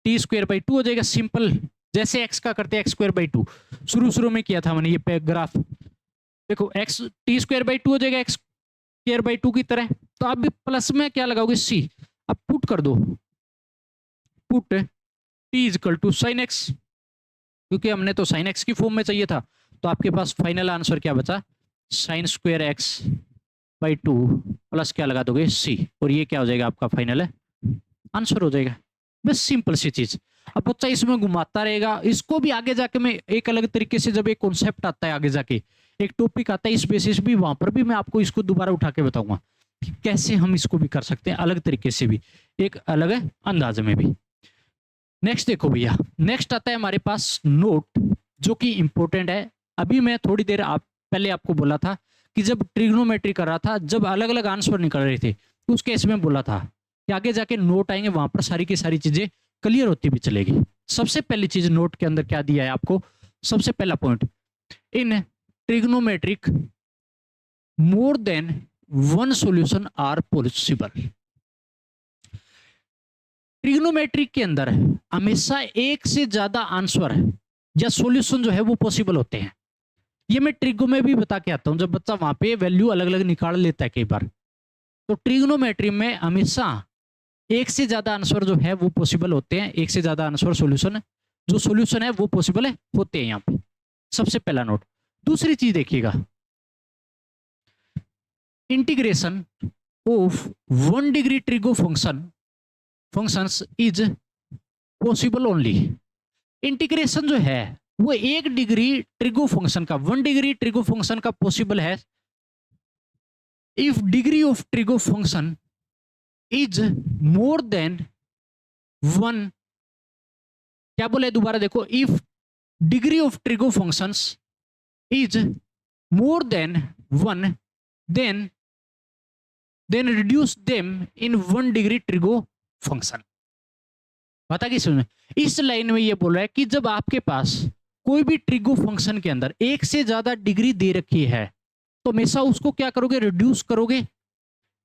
टी स्क्वायर बाई 2 हो जाएगा, सिंपल जैसे x का करते हैं x स्क्वायर बाई 2, शुरू में किया था मैंने ये ग्राफ। देखो x टी स्क्वायर बाई 2 हो जाएगा x स्क्वायर बाई 2 की तरह। तो आप भी प्लस में क्या लगाओगे c, अब पुट कर दो, put t is equal to sine x, क्योंकि हमने तो साइन एक्स की फॉर्म में चाहिए था। तो आपके पास फाइनल आंसर क्या बचा, sine square x by 2 plus क्या लगा दोगे c, और ये क्या हो जाएगा आपका फाइनल आंसर हो जाएगा। बस सिंपल सी चीज। अब बच्चा इसमें घुमाता रहेगा, इसको भी आगे जाके मैं एक अलग तरीके से, जब एक कॉन्सेप्ट आता है आगे जाके एक टॉपिक आता है इस बेसिस भी, वहां पर भी मैं आपको इसको दोबारा उठा के बताऊंगा कि कैसे हम इसको भी कर सकते हैं अलग तरीके से भी, एक अलग अंदाज में भी। नेक्स्ट देखो भैया, नेक्स्ट आता है हमारे पास नोट, जो कि इंपॉर्टेंट है। अभी मैं थोड़ी देर पहले आपको बोला था कि जब ट्रिग्नोमेट्री कर रहा था, जब अलग अलग आंसर निकल रहे थे, तो उस केस में बोला था कि आगे जाके नोट आएंगे, वहां पर सारी की सारी चीजें क्लियर होती भी चलेगी। सबसे पहली चीज नोट के अंदर क्या दिया है आपको, सबसे पहला point, in trigonometric more than one solution are possible. Trigonometric के अंदर हमेशा एक से ज्यादा आंसर या सॉल्यूशन जो है वो पॉसिबल होते हैं। ये मैं ट्रिगो में भी बता के आता हूं, जब बच्चा वहां पे वैल्यू अलग अलग निकाल लेता है कई बार। तो ट्रिग्नोमेट्री में हमेशा एक से ज्यादा आंसर जो है वो पॉसिबल होते हैं, एक से ज्यादा आंसर सॉल्यूशन, जो सॉल्यूशन है वो पॉसिबल होते हैं यहाँ पे। सबसे पहला नोट। दूसरी चीज देखिएगा, integration of 1 degree trigo functions is possible only. Integration जो है वो 1 डिग्री ट्रिगो फंक्शन का, 1 डिग्री ट्रिगो फंक्शन का पॉसिबल है if degree of trigo function is more than 1। क्या बोले दोबारा देखो, if degree of trigo functions is more than 1 then reduce them in 1 degree trigo function. बता कि समझ में, इस लाइन में ये बोल रहा है कि जब आपके पास कोई भी ट्रिगो फंक्शन के अंदर एक से ज्यादा डिग्री दे रखी है, तो हमेशा उसको क्या करोगे, रिड्यूस करोगे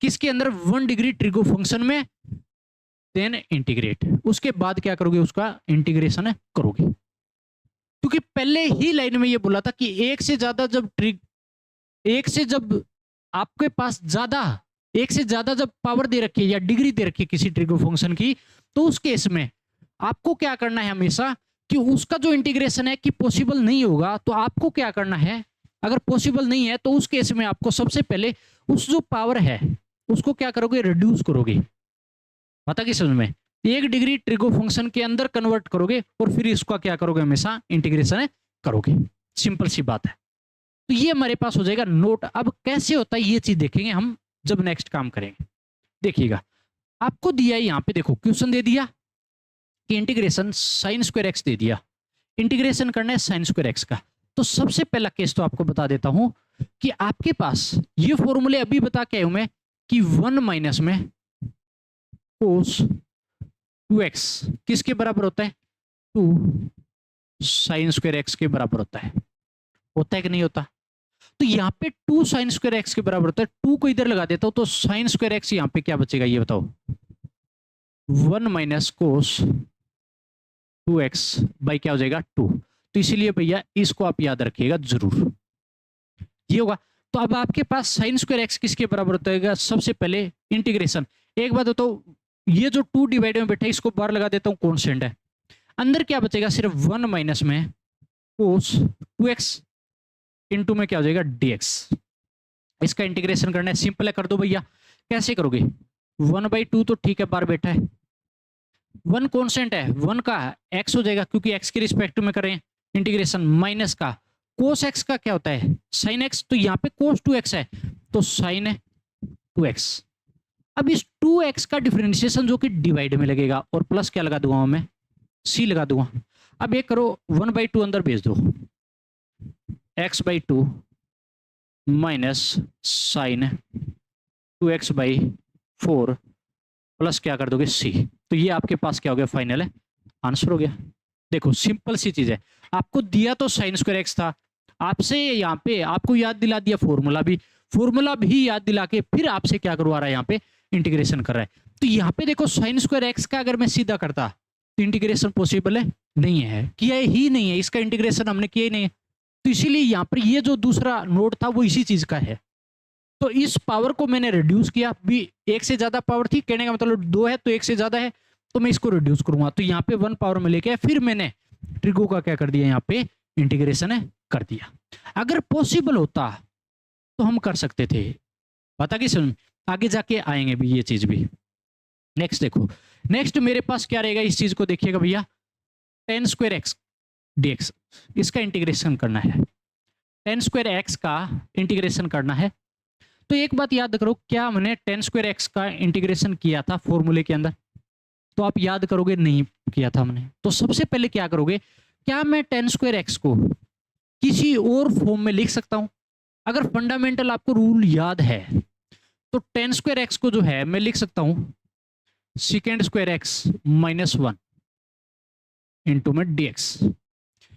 किसके अंदर, 1 डिग्री ट्रिगो फंक्शन में, देन इंटीग्रेट, उसके बाद क्या करोगे, उसका इंटीग्रेशन करोगे। क्योंकि पहले ही लाइन में ये बोला था कि एक से ज्यादा जब आपके पास एक से ज्यादा जब पावर दे रखी है या डिग्री दे रखी है किसी ट्रिगो फंक्शन की, तो उस केस में आपको क्या करना है हमेशा, कि उसका जो इंटीग्रेशन है कि पॉसिबल नहीं होगा। तो आपको क्या करना है, अगर पॉसिबल नहीं है तो उस केस में आपको सबसे पहले उस जो पावर है उसको क्या करोगे, रिड्यूस करोगे। पता कि समझ में, 1 डिग्री ट्रिगो फंक्शन के अंदर कन्वर्ट करोगे और फिर इसका क्या करोगे, हमेशा इंटीग्रेशन करोगे। सिंपल सी बात है। तो ये हमारे पास हो जाएगा नोट। अब कैसे होता है ये चीज देखेंगे हम जब नेक्स्ट काम करेंगे। देखिएगा, आपको दिया है यहाँ पे, देखो क्वेश्चन दे दिया कि इंटीग्रेशन साइन स्क्वायर एक्स दे दिया, इंटीग्रेशन करना है साइन स्क्वायर एक्स का। तो सबसे पहला केस तो आपको बता देता हूं कि आपके पास ये फॉर्मूले अभी बता के आया हूं मैं कि 1 माइनस में कोस 2x किसके बराबर होता है, 2 साइन स्क्वायर एक्स के बराबर होता है कि नहीं होता। तो यहाँ पे 2 साइन स्क्वायर एक्स के बराबर होता है, 2 को इधर लगा देता हूं तो साइन स्क्वायर एक्स यहाँ पे क्या बचेगा ये बताओ, 1 माइनस कोस 2x बाई क्या हो जाएगा 2। तो इसीलिए भैया इसको आप याद रखिएगा जरूर, ये होगा। तो अब आपके पास साइन स्क्वायर एक्स किसके बराबर होता है, सबसे पहले इंटीग्रेशन। एक बात बताओ, ये जो 2 डिवाइड में बैठा है इसको बाहर लगा देता हूं, कॉन्स्टेंट है, अंदर क्या बचेगा सिर्फ 1 माइनस में कोस 2x इंटू में क्या हो जाएगा dx। इसका इंटीग्रेशन करना है, सिंपल है, कर दो भैया। कैसे करोगे, 1/2 तो ठीक है बाहर बैठा है, 1 कॉन्स्टेंट है, 1 का x हो जाएगा क्योंकि x के रिस्पेक्ट में करें इंटीग्रेशन, माइनस का कोस x का क्या होता है साइन x, तो यहाँ पे कोस 2x है तो साइन 2x। अब इस 2x का डिफरेंशिएशन जो कि डिवाइड में लगेगा और प्लस क्या लगा दूंगा मैं, c लगा दूंगा। अब एक करो 1/2 अंदर भेज दो, x/2 minus sign 2x/4 plus क्या कर दोगे c। तो ये आपके पास क्या हो गया, फाइनल है आंसर हो गया। देखो सिंपल सी चीज है, आपको दिया तो साइन स्क्वायर एक्स था, आपसे यहाँ पे आपको याद दिला दिया फॉर्मूला भी याद दिला के फिर आपसे क्या करवा रहा है, यहाँ पे इंटीग्रेशन कर रहा है। तो यहाँ पे देखो साइन स्क्वायर एक्स का अगर मैं सीधा करता तो इंटीग्रेशन पॉसिबल है नहीं है, किया ही नहीं है, इसका इंटीग्रेशन हमने किया ही नहीं है। तो इसीलिए यहाँ पर ये जो दूसरा नोट था वो इसी चीज का है। तो इस पावर को मैंने रिड्यूस किया, भी एक से ज्यादा पावर थी, कहने का मतलब 2 है तो एक से ज्यादा है, तो मैं इसको रिड्यूस करूंगा। तो यहाँ पे 1 पावर में लेके फिर मैंने ट्रिगो का क्या कर दिया, यहाँ पे इंटीग्रेशन है कर दिया। अगर पॉसिबल होता तो हम कर सकते थे, पता कि समझ आगे जाके आएंगे भी ये चीज भी। नेक्स्ट देखो, नेक्स्ट मेरे पास क्या रहेगा, इस चीज को देखिएगा भैया, tan स्क्वायर एक्स dx, इसका इंटीग्रेशन करना है, tan स्क्वायर एक्स का इंटीग्रेशन करना है। तो एक बात याद करो, क्या हमने tan स्क्वायर एक्स का इंटीग्रेशन किया था फॉर्मूले के अंदर, तो आप याद करोगे नहीं किया था हमने। तो सबसे पहले क्या करोगे, क्या मैं tan स्क्वायर एक्स को किसी और फॉर्म में लिख सकता हूं। अगर फंडामेंटल आपको रूल याद है तो tan स्क्वायर एक्स को जो है मैं लिख सकता हूं second square x minus 1 into में dx,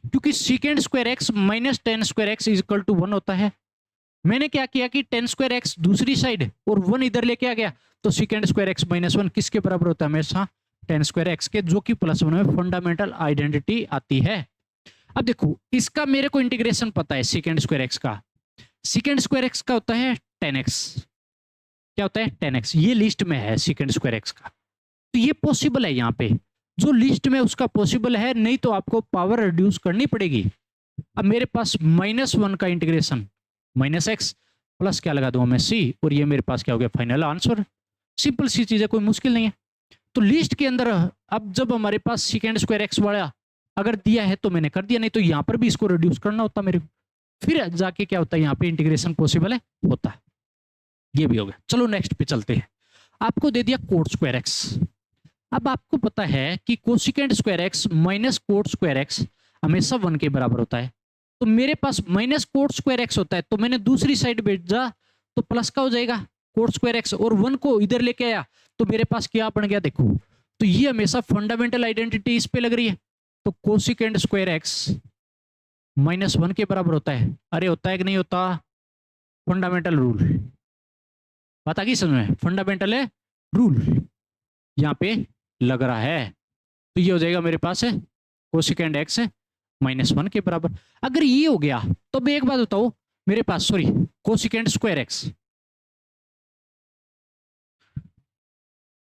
क्योंकि second square x minus tan square x is equal to 1 होता है। मैंने क्या किया कि tan स्क्वायर एक्स दूसरी साइड और 1 इधर लेके आ गया, तो सेकेंड स्क्वायर एक्स माइनस 1 किसके बराबर होता है हमेशा, tan स्क्वायर एक्स के, जो कि प्लस 1 में फंडामेंटल आइडेंटिटी आती है। अब देखो इसका मेरे को इंटीग्रेशन पता है, सेकेंड स्क्वायर एक्स का, सेकेंड स्क्वायर एक्स का होता है tan x, क्या होता है tan x, ये लिस्ट में है सेकेंड स्क्वायर एक्स का, तो ये पॉसिबल है यहाँ पे, जो लिस्ट में उसका पॉसिबल है, नहीं तो आपको पावर रिड्यूस करनी पड़ेगी। अब मेरे पास -1 का इंटीग्रेशन माइनस एक्स प्लस क्या लगा दूंगा मैं c, और ये मेरे पास क्या हो गया फाइनल आंसर। सिंपल सी चीज है, कोई मुश्किल नहीं है। तो लिस्ट के अंदर अब जब हमारे पास सेकेंड स्क्वायर एक्स वाला अगर दिया है तो मैंने कर दिया, नहीं तो यहाँ पर भी इसको रिड्यूस करना होता मेरे को, फिर जाके क्या होता है यहाँ पे इंटीग्रेशन पॉसिबल है होता है। ये भी हो गया। चलो नेक्स्ट पे चलते हैं। आपको दे दिया कोट स्क्वायर एक्स। अब आपको पता है कि cosecant square x minus cot square x हमेशा 1 के बराबर होता है। तो मेरे पास माइनस कोट स्क्वायर एक्स होता है, तो मैंने दूसरी साइड भेजा तो प्लस का हो जाएगा कोट स्क्वायर एक्स, और 1 को इधर लेके आया तो मेरे पास क्या बन गया देखो। तो ये हमेशा फंडामेंटल आइडेंटिटी इस पे लग रही है, तो कोसिकेंड स्क्वायर एक्स -1 के बराबर होता है। अरे होता है कि नहीं होता, फंडामेंटल रूल पता की समझ में, फंडामेंटल है रूल यहाँ पे लग रहा है। तो ये हो जाएगा मेरे पास है कोसिकेंड एक्स -1 के बराबर। अगर ये हो गया तो अब एक बात बताओ, मेरे पास sorry cosecant square x,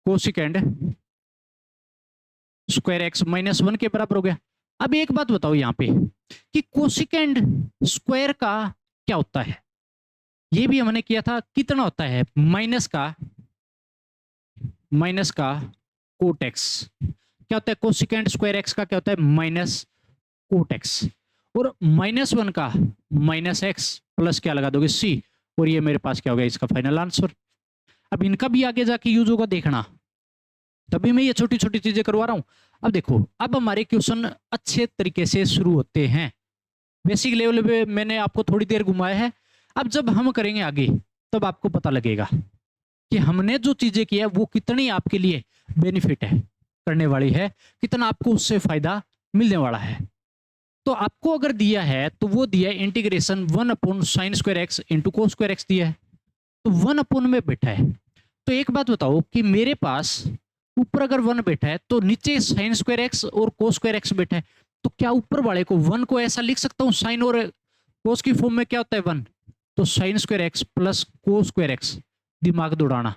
cosecant square x -1 के बराबर हो गया। अब एक बात बताओ यहाँ पे कि कोसिकेंड स्क्वायर का क्या होता है, ये भी हमने किया था, कितना होता है माइनस का कोट एक्स, क्या होता है कोसिकेंड स्क्वायर एक्स का क्या होता है माइनस कोट एक्स, और -1 का माइनस एक्स प्लस क्या लगा दोगे c, और ये मेरे पास क्या हो गया इसका फाइनल आंसर। अब इनका भी आगे जाके यूज होगा देखना, तभी मैं ये छोटी छोटी चीजें करवा रहा हूं। अब देखो अब हमारे क्वेश्चन अच्छे तरीके से शुरू होते हैं। बेसिक लेवल पे मैंने आपको थोड़ी देर घुमाया है। अब जब हम करेंगे आगे तब आपको पता लगेगा कि हमने जो चीजें की है वो कितनी आपके लिए बेनिफिट है करने वाली है, कितना आपको उससे फायदा मिलने वाला है। तो आपको अगर दिया है तो वो दिया है integration 1/sin² x into cos² x दिया है, तो 1 में बैठा है। तो एक बात बताओ कि मेरे पास ऊपर अगर 1 बैठा है तो नीचे sin² x और cos² x बैठा है, तो क्या ऊपर वाले को 1 को ऐसा लिख सकता हूं साइन और cos की फॉर्म में क्या होता है 1, तो sin² x plus cos² x, दिमाग दौड़ाना,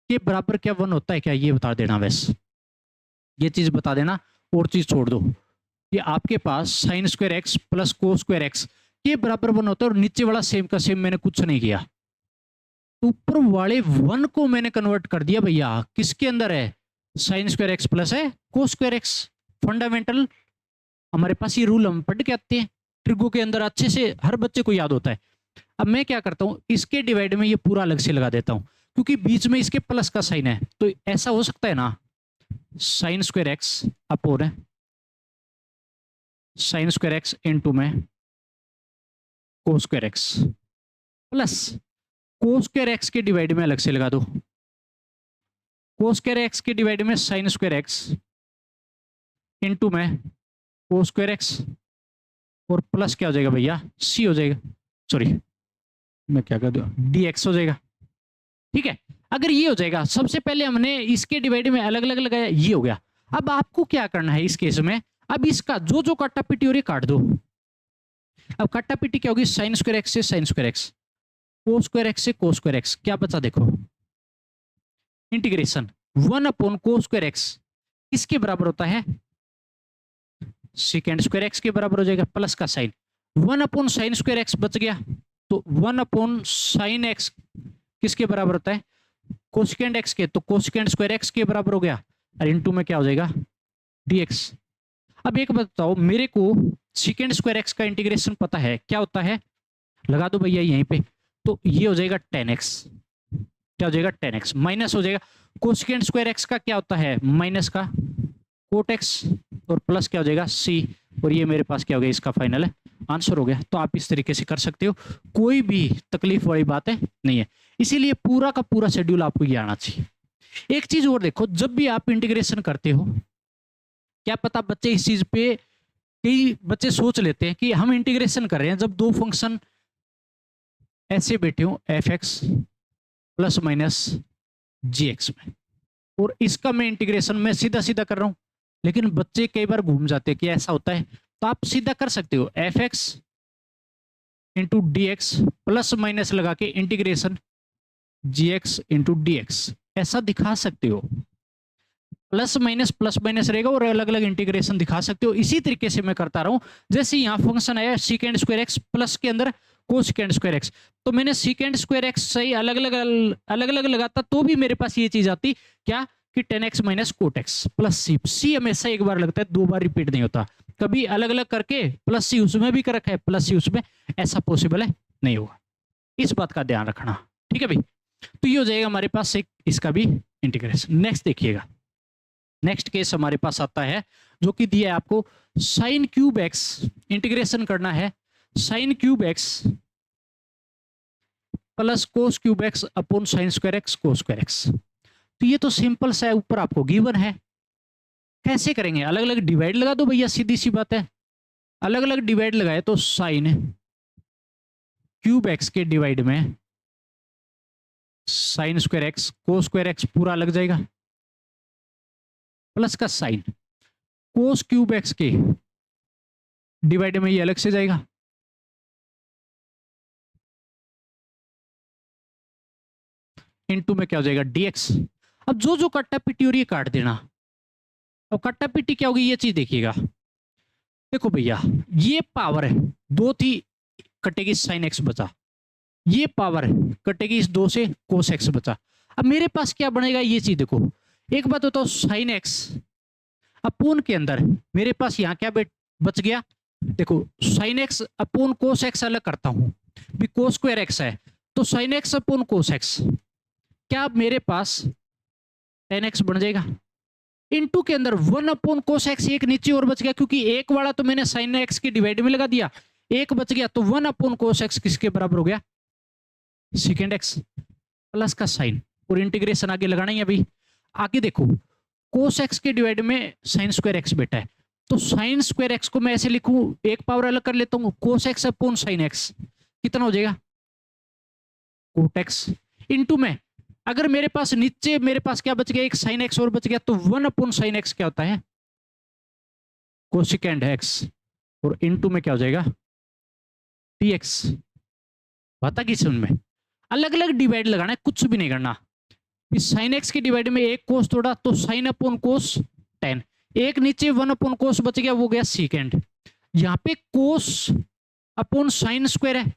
ये बराबर क्या 1 होता है क्या, ये बता देना, बस ये चीज बता देना और चीज छोड़ दो। ये आपके पास sin² x plus cos² x ये बराबर 1 होता है और नीचे वाला सेम का सेम, मैंने कुछ नहीं किया। तो ऊपर वाले 1 को मैंने कन्वर्ट कर दिया भैया, किसके अंदर है, sin² x प्लस है cos² x। फंडामेंटल हमारे पास ये रूल हम पढ़ के आते हैं ट्रिगो के अंदर, अच्छे से हर बच्चे को याद होता है। अब मैं क्या करता हूं, इसके डिवाइड में ये पूरा अलग से लगा देता हूं, क्योंकि बीच में इसके प्लस का साइन है, तो ऐसा हो सकता है ना, sin² x अपोन है sin² x इंटू में cos² x plus cos² x के डिवाइड में अलग से लगा दो, cos² x के डिवाइड में sin² x इंटू में cos² x और प्लस क्या हो जाएगा भैया, c हो जाएगा, सॉरी मैं क्या कर दूं, dx हो जाएगा। ठीक है, अगर ये हो जाएगा, सबसे पहले हमने इसके डिवाइड में अलग अलग लगाया, ये हो गया। अब आपको क्या करना है इस केस में, अब इसका जो जो काटा पीटी हो रही काट दो। अब काटा पीटी क्या होगी, sin² x से sin² x, cos² x से cos² x, क्या बचा देखो, इंटीग्रेशन 1/cos² x इसके बराबर होता है sec² x के बराबर हो जाएगा, प्लस का साइन 1/sin² x बच गया, तो 1/sin x किसके बराबर होता है, कोसेकेंड x के, तो cos² x के बराबर हो गया, और इंटू में क्या हो जाएगा dx। अब एक बताओ, मेरे को sec² x का इंटीग्रेशन पता है क्या होता है, लगा दो भैया यहीं पे, तो ये हो जाएगा 10x, क्या हो जाएगा 10x, माइनस हो जाएगा cos² x का क्या होता है, माइनस का cot x, और प्लस क्या हो जाएगा c, और ये मेरे पास क्या हो गया, इसका फाइनल आंसर हो गया। तो आप इस तरीके से कर सकते हो, कोई भी तकलीफ वाली बात है नहीं है, इसीलिए पूरा का पूरा शेड्यूल आपको ये आना चाहिए। एक चीज और देखो, जब भी आप इंटीग्रेशन करते हो, क्या पता बच्चे इस चीज पे, कई बच्चे सोच लेते हैं कि हम इंटीग्रेशन कर रहे हैं, जब दो फंक्शन ऐसे बैठे हो f(x) प्लस माइनस gx में, और इसका मैं इंटीग्रेशन में सीधा सीधा कर रहा हूं, लेकिन बच्चे कई बार घूम जाते हैं कि ऐसा होता है, तो आप सीधा कर सकते हो f(x) into dx plus minus लगा के इंटीग्रेशन gx इंटू dx, ऐसा दिखा सकते हो, प्लस माइनस रहेगा और अलग अलग इंटीग्रेशन दिखा सकते हो। इसी तरीके से मैं करता रहा हूं, जैसे यहाँ फंक्शन आया sec² x प्लस के अंदर cos² x, तो मैंने sec² x सही अलग अलग लगाता तो भी मेरे पास ये चीज आती क्या, कि 10x minus cot x plus c हमेशा एक बार लगता है, दो बार रिपीट नहीं होता, कभी अलग अलग करके प्लस c उसमें भी कर रखा है प्लस c उसमें, ऐसा पॉसिबल है नहीं होगा, इस बात का ध्यान रखना। ठीक है भाई, तो ये हो जाएगा हमारे पास एक इसका भी इंटीग्रेशन। नेक्स्ट देखिएगा, नेक्स्ट केस हमारे पास आता है जो कि दिया है आपको sin³ x, इंटीग्रेशन करना है sin³ x plus cos³ x upon sin² x cos² x। तो ये तो सिंपल सा है, ऊपर आपको गिवन है, कैसे करेंगे, अलग अलग डिवाइड लगा दो भैया, सीधी सी बात है, अलग अलग डिवाइड लगाए तो sin³ x के डिवाइड में sin² x cos² x पूरा लग जाएगा, प्लस का साइन cos³ x के डिवाइड में ये अलग से जाएगा, इनटू में क्या हो जाएगा dx। अब जो जो कट्टा पिटी हो रही है काट देना। अब कट्टा पिटी क्या होगी, ये चीज देखिएगा, देखो भैया ये पावर है, दो थी कटेगी sin x बचा, ये पावर है कटेगी इस 2 से cos x बचा। अब मेरे पास क्या बनेगा, ये चीज देखो, एक बात बताओ, sin x अपोन के अंदर मेरे पास यहाँ क्या बच गया, देखो sin x upon cos x अलग करता हूं, भी cos² x है, तो sin x upon cos x, क्या मेरे पास 10x बन जाएगा, इनटू के अंदर 1 cos x, एक नीचे और बच गया क्योंकि एक वाला तो मैंने sin x के डिवाइड में लगा दिया, एक बच गया तो 1 cos x किसके बराबर हो गया, secant x प्लस का साइन, और इंटीग्रेशन आगे लगाना ही अभी। आगे देखो cos x के डिवाइड में sin स्क्वायर x बेटा है, तो sin स्क्वायर x को मैं ऐसे लिखूं, एक पावर अलग कर लेता हूं, cos x upon sin x कितना हो जाएगा, cot x इनटू में अगर मेरे पास नीचे मेरे पास क्या बच गया, एक sin x और बच गया, तो 1/sin x क्या होता है, कोसिकेंड x, और इनटू में क्या हो जाएगा dx। पता कि समझ में, अलग अलग डिवाइड लगाना है, कुछ भी नहीं करना। इस sin x के डिवाइड में एक कोस तोड़ा तो sin अपॉन कोस tan, एक नीचे 1/cos बच गया, वो गया सीकेंड। यहाँ पे कोस अपॉन साइन स्क्वायर है,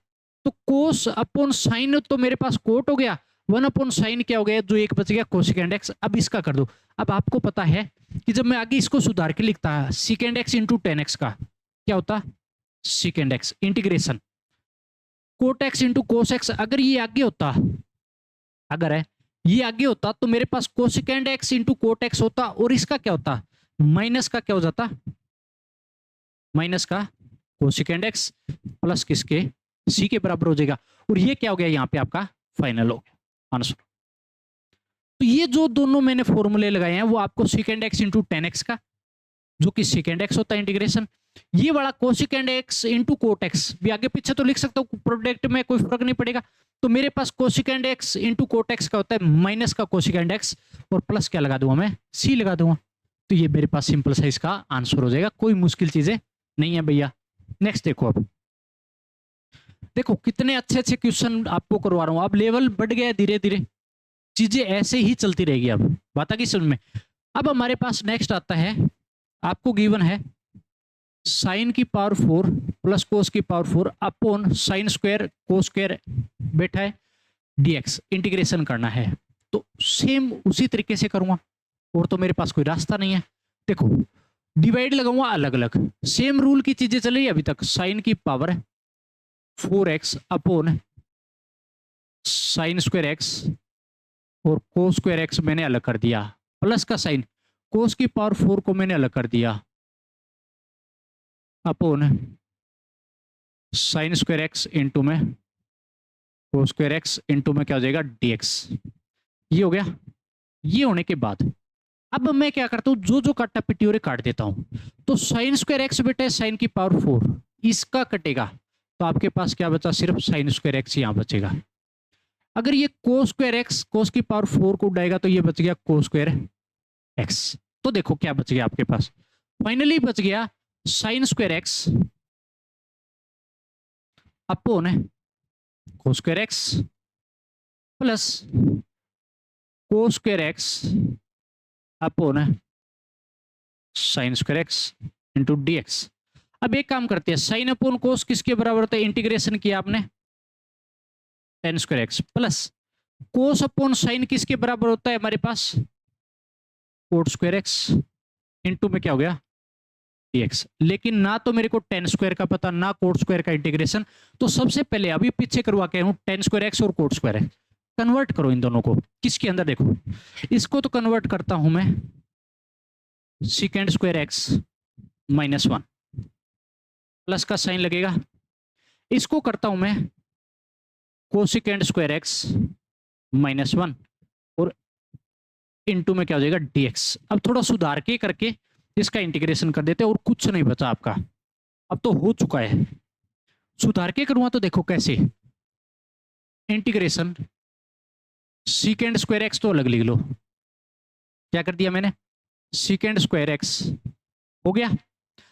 तो कोस अपॉन साइन तो मेरे पास कोट हो गया, 1/sin क्या हो गया, जो एक बच गया कोसिकेंड x। अब इसका कर दो। अब आपको पता है कि जब मैं आगे इसको सुधार के लिखता है secant x into tan x का क्या होता, secant x integration cot x into cos x। अगर ये आगे होता, अगर है ये आगे होता तो मेरे पास cosecant x into cot x होता, और इसका क्या होता, माइनस का क्या हो जाता, माइनस का कोसिकेंड x प्लस किसके c के बराबर हो जाएगा, और ये क्या हो गया यहाँ पे आपका फाइनल हो गया आंसर। तो ये जो दोनों मैंने फॉर्मूले लगाए हैं वो आपको सीकेंड x इंटू टेन एक्स का, जो कि सीकेंड x होता है इंटीग्रेशन, ये वाला cosecant x into cot x भी आगे पीछे तो लिख सकता हूँ, प्रोडक्ट में कोई फर्क नहीं पड़ेगा। तो मेरे पास cosecant x into cot x का होता है माइनस का कोसिकेंड x, और प्लस क्या लगा दूंगा मैं, c लगा दूंगा। तो ये मेरे पास सिंपल सा इसका आंसर हो जाएगा, कोई मुश्किल चीजें नहीं है भैया। नेक्स्ट देखो, अब देखो कितने अच्छे अच्छे क्वेश्चन आपको करवा रहा हूं, अब लेवल बढ़ गया धीरे धीरे, चीजें ऐसे ही चलती रहेगी। अब बात आ गई समझ में। अब हमारे पास नेक्स्ट आता है, आपको गिवन है साइन की पावर 4 प्लस कोस की power 4 upon sine square cos square बैठा है dx, इंटीग्रेशन करना है। तो सेम उसी तरीके से करूंगा, और तो मेरे पास कोई रास्ता नहीं है। देखो डिवाइड लगाऊंगा अलग अलग, सेम रूल की चीजें चल रही है अभी तक, साइन की power 4x upon sine square x और कोस स्क्वायर एक्स मैंने अलग कर दिया, प्लस का साइन कोस की पावर 4 को मैंने अलग कर दिया upon sine square x into में कोस स्क्वायर एक्स इंटू में क्या हो जाएगा dx। ये हो गया। ये होने के बाद अब मैं क्या करता हूं, जो जो काटा पिटी काट देता हूं। तो साइन स्क्वायर एक्स बेटा है साइन की पावर 4, इसका कटेगा तो आपके पास क्या बचा, सिर्फ साइन स्क्वायर एक्स यहां बचेगा। अगर ये कोस स्क्वायर एक्स कोस की पावर 4 को उड़ाएगा तो ये बच गया कोस स्क्वायर एक्स। तो देखो क्या बच गया आपके पास, फाइनली बच गया sine square x upon cos square x plus cos square x upon sine square x into dx। अब एक काम करते हैं, साइन अपॉन कोस किसके बराबर होता है, इंटीग्रेशन किया आपने ten square x, plus cos upon sine किसके बराबर होता है हमारे पास, कोट स्क्वायर एक्स इंटू में क्या हो गया dx। लेकिन ना तो मेरे को टेन स्क्वायर का पता, ना कोट स्क्वायर का इंटीग्रेशन। तो सबसे पहले अभी पीछे करवा के हूं, टेन स्क्वायर एक्स और कोट स्क्वायर एक्स कन्वर्ट करो इन दोनों को किसके अंदर। देखो इसको तो कन्वर्ट करता हूं मैं secant square x minus 1 plus का साइन लगेगा, इसको करता हूं मैं कोसिकेंड स्क्वायर एक्स माइनस 1 और इनटू में क्या हो जाएगा dx। अब थोड़ा सुधार के करके इसका इंटीग्रेशन कर देते हैं, और कुछ नहीं बचा आपका, अब तो हो चुका है। सुधार के करूंगा तो देखो कैसे, इंटीग्रेशन सीकेंड स्क्वायर एक्स तो अलग लिख लो, क्या कर दिया मैंने सीकेंड स्क्वायर एक्स हो गया।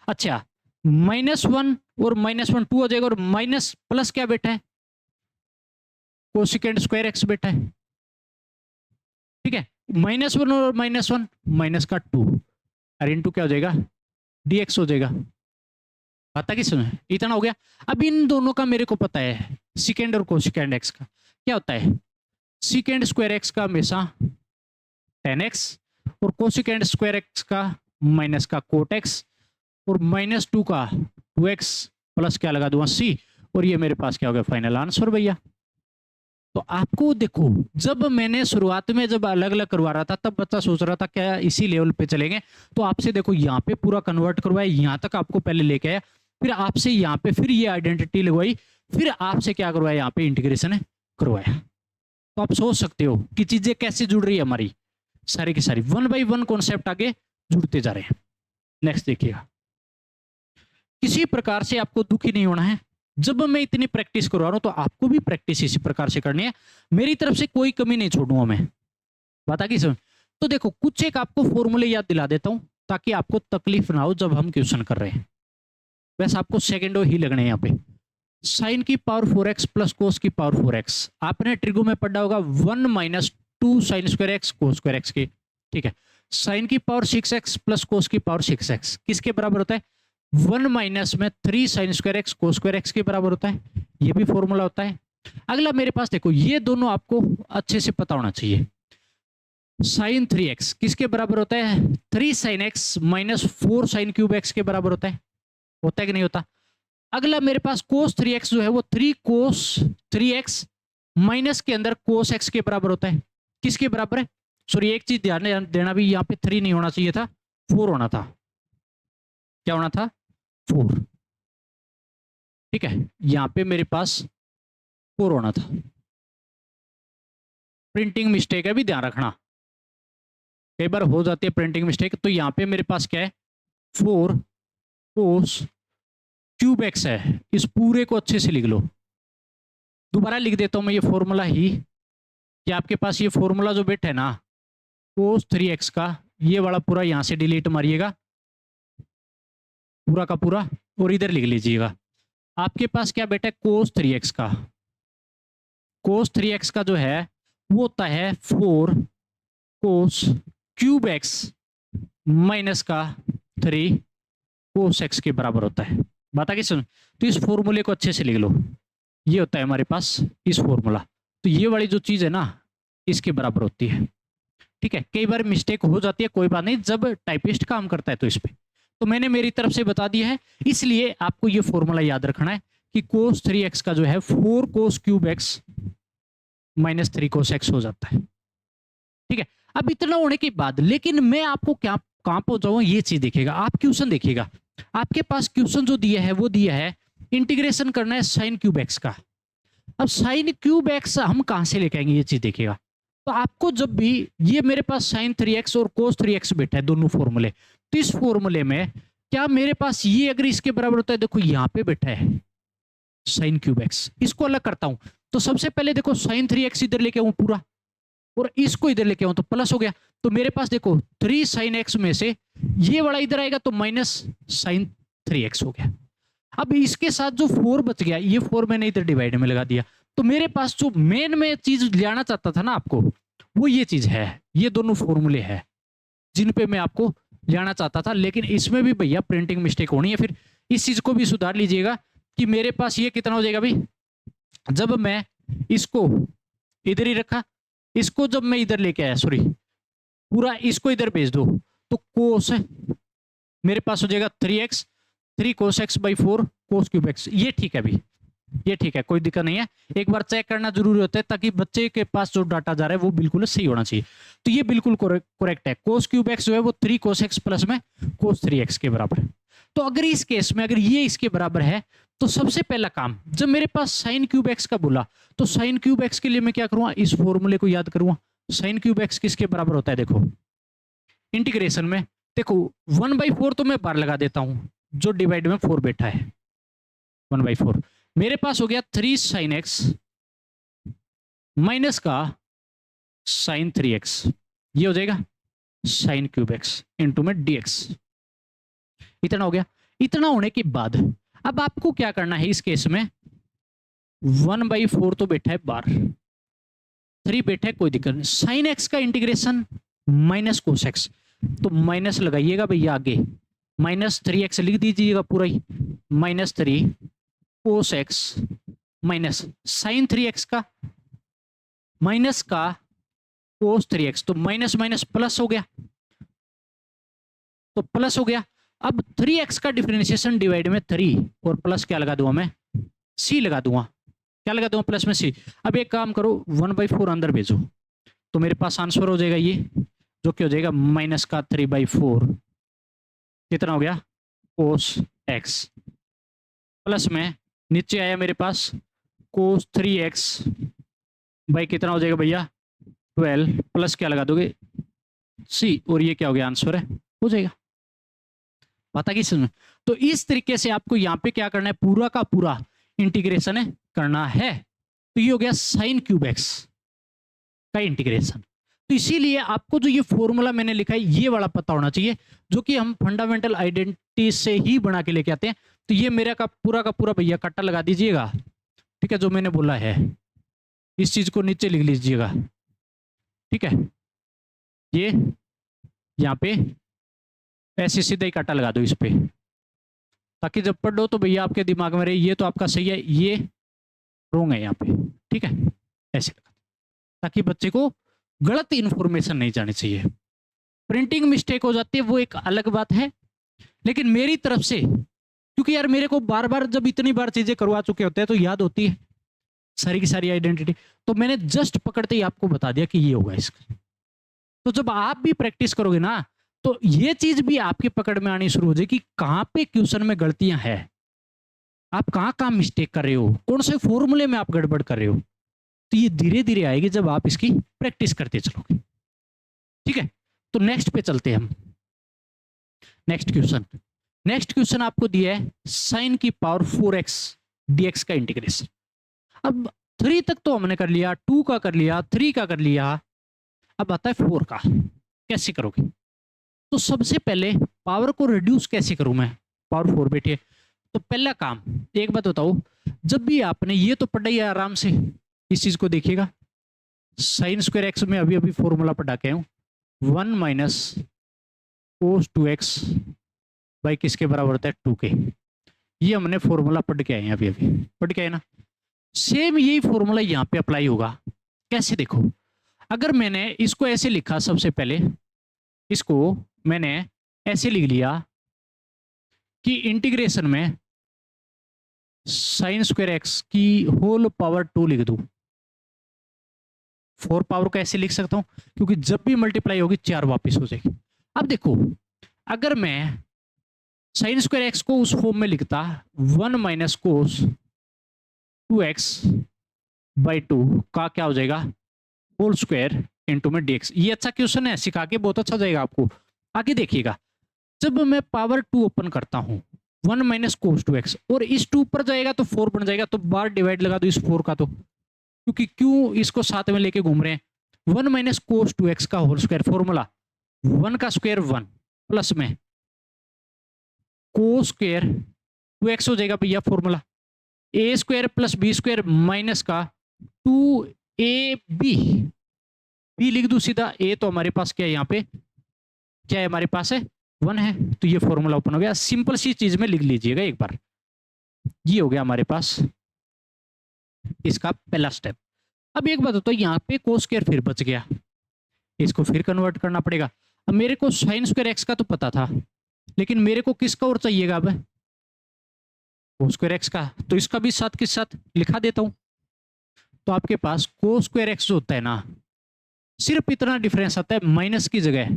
अच्छा -1 और -1 2 हो जाएगा, और माइनस प्लस क्या बेटा है कोसिकेंड स्क्वायर एक्स बेटा है, ठीक है। -1 और -1 माइनस का 2 और इंटू क्या हो जाएगा dx हो जाएगा। पता कि सुन इतना हो गया। अब इन दोनों का मेरे को पता है, सीकेंड और कोसिकेंड एक्स का क्या होता है, सीकेंड स्क्वायर एक्स का हमेशा 10x और कोसिकेंड स्क्वायर एक्स का माइनस का कोट एक्स, और -2 का 2x प्लस क्या लगा दूंगा c, और ये मेरे पास क्या हो गया फाइनल आंसर भैया। तो आपको देखो, जब मैंने शुरुआत में जब अलग अलग करवा रहा था तब बच्चा सोच रहा था क्या इसी लेवल पे चलेंगे, तो आपसे देखो यहाँ पे पूरा कन्वर्ट करवाया, यहाँ तक आपको पहले लेके आया, फिर आपसे यहाँ पे फिर ये आइडेंटिटी लगवाई, फिर आपसे क्या करवाया, यहाँ पे इंटीग्रेशन करवाया। तो आप सोच सकते हो कि चीजें कैसे जुड़ रही है हमारी, सारी की सारी वन बाई वन कॉन्सेप्ट आगे जुड़ते जा रहे हैं। नेक्स्ट देखिएगा, किसी प्रकार से आपको दुखी नहीं होना है। जब मैं इतनी प्रैक्टिस करवा रहा हूं तो आपको भी प्रैक्टिस इसी प्रकार से करनी है, मेरी तरफ से कोई कमी नहीं छोड़ूंगा मैं, बता कि समझ। तो देखो कुछ एक आपको फॉर्मूले याद दिला देता हूं ताकि आपको तकलीफ ना हो जब हम क्वेश्चन कर रहे हैं। वैसे आपको सेकेंडो ही लगने हैं यहाँ पे। साइन की पावर 4x प्लस कोस की पावर 4x, आपने ट्रिगो में पढ़ा होगा 1 minus 2 sine square x cos square x की, ठीक है। साइन की पावर 6x प्लस कोस की पावर 6x किसके बराबर होता है, 1 माइनस में 3 sine square x cos square x के बराबर होता है, ये भी फॉर्मूला होता है। अगला मेरे पास देखो, ये दोनों आपको अच्छे से पता होना चाहिए। साइन 3x किसके बराबर होता है, 3 sine x minus 4 sine cube x के बराबर होता है कि नहीं होता। अगला मेरे पास कोस 3x जो है वो 3 कोस 3x माइनस के अंदर कोस x के बराबर होता है, किसके बराबर है, सॉरी एक चीज ध्यान देना भी, यहाँ पे 3 नहीं होना चाहिए था, 4 होना था। क्या होना था, 4, ठीक है। यहाँ पे मेरे पास 4 होना था, प्रिंटिंग मिस्टेक है भी ध्यान रखना, कई बार हो जाती है प्रिंटिंग मिस्टेक। तो यहाँ पे मेरे पास क्या है, 4 कोस क्यूब एक्स है, इस पूरे को अच्छे से लिख लो। दोबारा लिख देता हूं मैं ये फॉर्मूला ही, कि आपके पास ये फॉर्मूला जो बैठा है ना कोस 3x का, ये वाला पूरा यहां से डिलीट मारिएगा पूरा का पूरा, और इधर लिख लीजिएगा। आपके पास क्या बैठा है, कोस 3x का, कोस 3x का जो है वो होता है 4 कोस क्यूब एक्स माइनस का 3 कोस एक्स के बराबर होता है, बता कि सुन। तो इस फॉर्मूले को अच्छे से लिख लो, ये होता है हमारे पास इस फॉर्मूला। तो ये वाली जो चीज है ना इसके बराबर होती है, ठीक है। कई बार मिस्टेक हो जाती है, कोई बात नहीं, जब टाइपिस्ट काम करता है तो इस पे, तो मैंने मेरी तरफ से बता दिया है, इसलिए आपको ये फॉर्मूला याद रखना है कि कोस 3x का जो है 4 cos cube x minus 3 cos x हो जाता है, ठीक है। अब इतना होने के बाद लेकिन मैं आपको क्या कहां पहुंचाऊं, ये चीज देखिएगा, आप क्वेश्चन देखिएगा, आपके पास क्वेश्चन जो दिया है वो दिया है इंटीग्रेशन करना है साइन क्यूब एक्स का। अब साइन क्यूब एक्स हम कहां से लेके आएंगे, ये चीज देखिएगा। तो आपको जब भी ये मेरे पास साइन 3x और कोस 3x बैठा है दोनों फॉर्मूले, तो इस फॉर्मूले में क्या मेरे पास ये अगर इसके बराबर होता है, देखो यहाँ पे बैठा है साइन क्यूब एक्स, इसको अलग करता हूं। तो सबसे पहले देखो साइन 3x इधर लेके आऊं पूरा, और इसको इधर लेके आऊं तो प्लस हो गया। तो मेरे पास देखो 3 साइन एक्स में से ये वाला इधर आएगा तो माइनस साइन 3x हो गया। अब इसके साथ जो 4 बच गया, ये 4 मैंने इधर डिवाइड में लगा दिया। तो मेरे पास जो मेन में चीज लाना चाहता था ना आपको, वो ये चीज है, ये दोनों फॉर्मूले हैं जिन पे मैं आपको लाना चाहता था। लेकिन इसमें भी भैया प्रिंटिंग मिस्टेक होनी है, फिर इस चीज को भी सुधार लीजिएगा कि मेरे पास ये कितना हो जाएगा भाई, जब मैं इसको इधर ही रखा, इसको जब मैं इधर लेके आया, सॉरी पूरा इसको इधर भेज दो, तो कोस मेरे पास हो जाएगा 3x 3 cos x by 4 cos cube x. ये ठीक है अभी, ये ठीक है, कोई दिक्कत नहीं है। एक बार चेक करना जरूरी होता है ताकि बच्चे के पास जो डाटा जा रहा है वो बिल्कुल सही होना चाहिए। तो ये बिल्कुल करेक्ट है, कोस क्यूब एक्स जो है वो 3 कोस एक्स प्लस में कोस 3x के बराबर है। तो अगर इस केस में अगर ये इसके बराबर है, तो सबसे पहला काम, जब मेरे पास साइन क्यूब एक्स का बोला, तो साइन क्यूब एक्स के लिए मैं क्या करूंगा, इस फॉर्मूले को याद करूंगा। साइन क्यूब एक्स किसके बराबर होता है, देखो इंटीग्रेशन में, देखो 1/4 तो मैं बार लगा देता हूं, जो डिवाइड में 4 बैठा है 1/4, मेरे पास हो गया 3 साइन एक्स माइनस का साइन 3x, ये हो जाएगा साइन क्यूब एक्स इंटू में dx। इतना हो गया। इतना होने के बाद अब आपको क्या करना है, इस केस में 1/4 तो बैठा है बार, 3 बैठा है, कोई दिक्कत नहीं। साइन एक्स का इंटीग्रेशन माइनस कोस एक्स, तो माइनस लगाइएगा भैया आगे, माइनस 3x लिख दीजिएगा पूरा ही, minus 3 cos x minus sine 3x का माइनस का कोस 3x, तो माइनस माइनस प्लस हो गया, तो प्लस हो गया। अब 3x का डिफरेंशिएशन डिवाइड में 3 और प्लस क्या लगा दूंगा मैं, c लगा दूंगा, क्या लगा दूं प्लस में सी। अब एक काम करो 1/4 अंदर भेजो तो मेरे पास आंसर हो जाएगा ये, जो कि हो जाएगा माइनस का 3/4 कितना हो गया कोस एक्स, प्लस में नीचे आया मेरे पास कोस 3x बाई कितना हो जाएगा भैया 12 प्लस क्या लगा दोगे सी, और ये क्या हो गया आंसर है, हो जाएगा। पता किस में। तो इस तरीके से आपको यहाँ पे क्या करना है, पूरा का पूरा इंटीग्रेशन है करना है। तो ये हो गया साइन क्यूब एक्स का इंटीग्रेशन। तो इसीलिए आपको जो ये फॉर्मूला मैंने लिखा है ये वाला पता होना चाहिए, जो कि हम फंडामेंटल आइडेंटिटी से ही बना के लेके आते हैं। तो ये मेरा का पूरा भैया कट्टा लगा दीजिएगा, ठीक है, जो मैंने बोला है इस चीज को नीचे लिख लीजिएगा, ठीक है। ये यहाँ पे ऐसे सीधा ही काटा लगा दो इस पे, ताकि जब पढ़ो तो भैया आपके दिमाग में रहे ये तो आपका सही है, ये रोंग है यहाँ पे, ठीक है, ऐसे लगा, ताकि बच्चे को गलत इंफॉर्मेशन नहीं जानी चाहिए। प्रिंटिंग मिस्टेक हो जाती है वो एक अलग बात है, लेकिन मेरी तरफ से, क्योंकि यार मेरे को बार बार जब इतनी बार चीजें करवा चुके होते हैं तो याद होती है सारी की सारी आइडेंटिटी, तो मैंने जस्ट पकड़ते ही आपको बता दिया कि ये होगा इसका। तो जब आप भी प्रैक्टिस करोगे ना तो ये चीज भी आपके पकड़ में आनी शुरू हो जाएगी, कहां पे क्वेश्चन में गलतियां हैं, आप कहां कहां मिस्टेक कर रहे हो, कौन से फॉर्मूले में आप गड़बड़ कर रहे हो। तो ये धीरे धीरे आएगी जब आप इसकी प्रैक्टिस करते चलोगे, ठीक है। तो नेक्स्ट पे चलते हैं हम। नेक्स्ट क्वेश्चन आपको दिया है साइन की पावर 4x dx का इंटीग्रेशन। अब 3 तक तो हमने कर लिया, 2 का कर लिया, 3 का कर लिया, अब आता है 4 का, कैसे करोगे। तो सबसे पहले पावर को रिड्यूस कैसे करूं मैं, पावर 4 बैठिए। तो पहला काम, एक बात बताओ, जब भी आपने ये तो पढ़ा ही है आराम से, इस चीज को देखिएगा, साइन स्क्वायर एक्स में अभी अभी फॉर्मूला पढ़ा के हूं, 1 माइनस कोस 2x बाई किसके बराबर होता है 2k। ये हमने फॉर्मूला पढ़ के आए हैं, अभी अभी पढ़ के आए ना। सेम यही फॉर्मूला यहाँ पे अप्लाई होगा, कैसे देखो, अगर मैंने इसको ऐसे लिखा, सबसे पहले इसको मैंने ऐसे लिख लिया कि इंटीग्रेशन में साइन स्क्वायर एक्स की होल पावर 2 लिख दूं। 4 पावर को ऐसे लिख सकता हूं क्योंकि जब भी मल्टीप्लाई होगी 4 वापस हो जाएगी। अब देखो, अगर मैं साइन स्क्वायर एक्स को उस फॉर्म में लिखता 1 माइनस कोस 2x बाई 2 का क्या हो जाएगा होल स्क्वायर इंटू में dx। ये अच्छा क्वेश्चन है, सिखा के बहुत अच्छा जाएगा आपको। आगे देखिएगा, जब मैं पावर 2 ओपन करता हूं 1 माइनस कोस 2x और इस 2 पर जाएगा तो 4 बन जाएगा, तो बार डिवाइड लगा दो इस 4 का, तो क्योंकि क्यों इसको साथ में लेके घूम रहे हैं। 1 माइनस कोस 2x का होल स्क्वायर, फॉर्मूला 1 का स्क्वायर 1 प्लस में कोस स्क्वायर 2x हो जाएगा भैया, formula A square plus B square minus का 2ab, बी लिख दू सीधा, ए तो हमारे पास क्या है, यहाँ पे क्या है हमारे पास है 1 है, तो ये फॉर्मूला ओपन हो गया। सिंपल सी चीज में लिख लीजिएगा एक बार, ये हो गया हमारे पास इसका पहला स्टेप। अब एक बात होता है, यहाँ पे कोस स्क्वायर फिर बच गया, इसको फिर कन्वर्ट करना पड़ेगा। अब मेरे को साइन स्क्वायर एक्स का तो पता था, लेकिन मेरे को किसका और चाहिएगा अब, कोस स्क्वायर एक्स का, तो इसका भी साथ के साथ लिखा देता हूं। तो आपके पास कोस स्क्वायर एक्स जो होता है ना, सिर्फ इतना डिफरेंस आता है, माइनस की जगह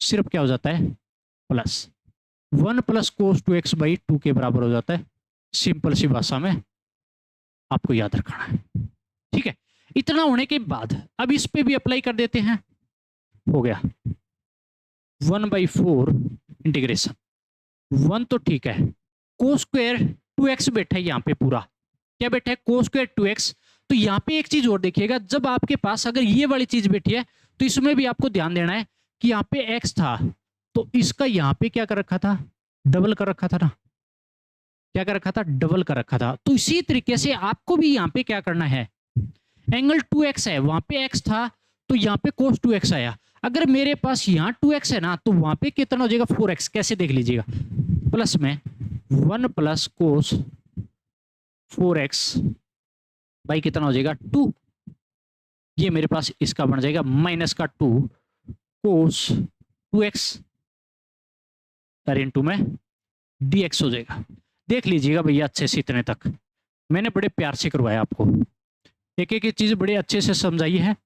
सिर्फ क्या हो जाता है plus, 1 plus cos 2x by 2 के बराबर हो जाता है। सिंपल सी भाषा में आपको याद रखना है, ठीक है। इतना होने के बाद अब इस पे भी अप्लाई कर देते हैं, हो गया 1/4 इंटीग्रेशन 1 तो ठीक है, कोस स्क्वायर 2x बैठा है यहाँ पे, पूरा क्या बैठा है कोस स्क्वायर 2x। तो यहाँ पे एक चीज और देखिएगा, जब आपके पास अगर ये वाली चीज बैठी है तो इसमें भी आपको ध्यान देना है कि यहाँ पे x था तो इसका यहाँ पे क्या कर रखा था, डबल कर रखा था ना, क्या कर रखा था, डबल कर रखा था। तो इसी तरीके से आपको भी यहाँ पे क्या करना है, एंगल 2x है, वहां पे x था तो यहाँ पे cos 2x आया। अगर मेरे पास यहाँ 2x है ना तो वहां पे कितना हो जाएगा 4x, कैसे देख लीजिएगा, प्लस में 1 प्लस कोस 4x बाई कितना हो जाएगा 2, ये मेरे पास इसका बन जाएगा माइनस का 2 कोस 2x इंटू में dx हो जाएगा। देख लीजिएगा भैया अच्छे से इतने तक, मैंने बड़े प्यार से करवाया आपको, एक एक चीज बड़े अच्छे से समझाई है,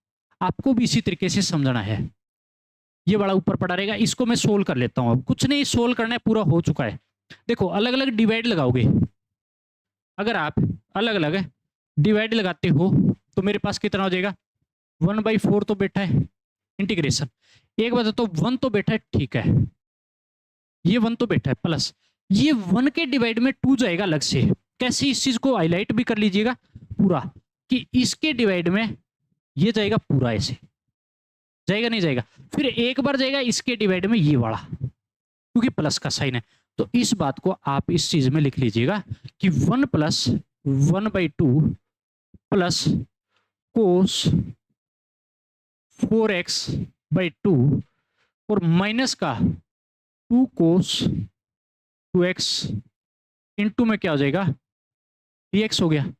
आपको भी इसी तरीके से समझना है। ये वाला ऊपर पड़ा रहेगा, इसको मैं सोल्व कर लेता हूं। अब कुछ नहीं सोल्व करना है, पूरा हो चुका है। देखो अलग अलग डिवाइड लगाओगे, अगर आप अलग अलग डिवाइड लगाते हो तो मेरे पास कितना हो जाएगा, 1/4 तो बैठा है इंटीग्रेशन। एक बात तो 1 तो बैठा है, ठीक है, ये 1 तो बैठा है, प्लस ये 1 के डिवाइड में 2 जाएगा अलग से। कैसे, इस चीज को हाईलाइट भी कर लीजिएगा पूरा, कि इसके डिवाइड में ये जाएगा पूरा, ऐसे जाएगा नहीं जाएगा। फिर एक बार जाएगा इसके डिवाइड में ये वाला, क्योंकि प्लस का साइन है। तो इस बात को आप इस चीज में लिख लीजिएगा कि 1 + 1/2 प्लस कोस 4x/2 और माइनस का 2 कोस 2x इंटू में क्या हो जाएगा, dx हो गया।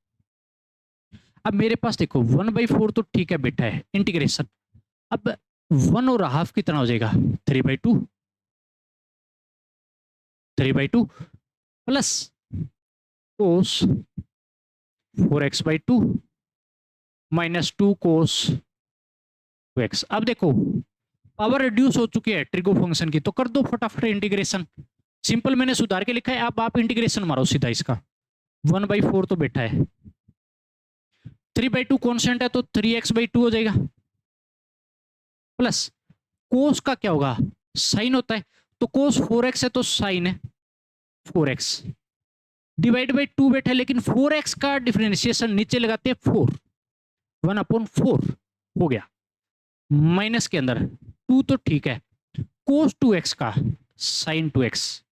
अब मेरे पास देखो 1/4 तो ठीक है बेटा है इंटीग्रेशन, अब 1 और हाफ कितना हो जाएगा, 3/2 प्लस कोस 4x/2 माइनस 2 कोस 2x। अब देखो पावर रिड्यूस हो चुकी है ट्रिगो फंक्शन की, तो कर दो फटाफट इंटीग्रेशन। सिंपल मैंने सुधार के लिखा है, अब आप इंटीग्रेशन मारो सीधा इसका। 1/4 तो बैठा है, 3/2 कॉन्स्टेंट है तो 3x/2 हो जाएगा, प्लस कोस का क्या होगा, साइन होता है, तो कोस 4x है तो साइन है 4x डिवाइड बाई 2 बैठा है, लेकिन 4x का डिफरेंशिएशन नीचे लगाते हैं 4, 1/4 हो गया, माइनस के अंदर 2 तो ठीक है, कोस 2x का साइन 2x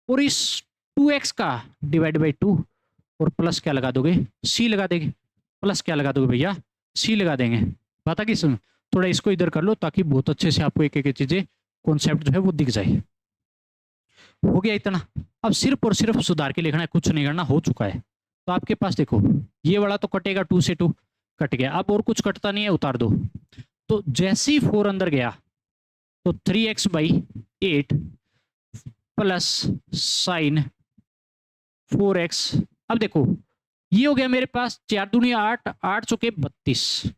और इस 2x का डिवाइड बाई 2 और प्लस क्या लगा दोगे, c लगा देंगे, प्लस क्या लगा दोगे भैया, c लगा देंगे। पता कि सुन, थोड़ा इसको इधर कर लो ताकि बहुत अच्छे से आपको एक एक चीजें कॉन्सेप्ट जो है वो दिख जाए। हो गया इतना, अब सिर्फ और सिर्फ सुधार के लिखना है, कुछ नहीं करना, हो चुका है। तो आपके पास देखो ये वाला तो कटेगा, 2 से 2 कट गया, अब और कुछ कटता नहीं है, उतार दो। तो जैसे ही 4 अंदर गया तो 3x/8 प्लस साइन 4x। अब देखो ये हो गया मेरे पास 4 दूनी 8, 8 चौके 32,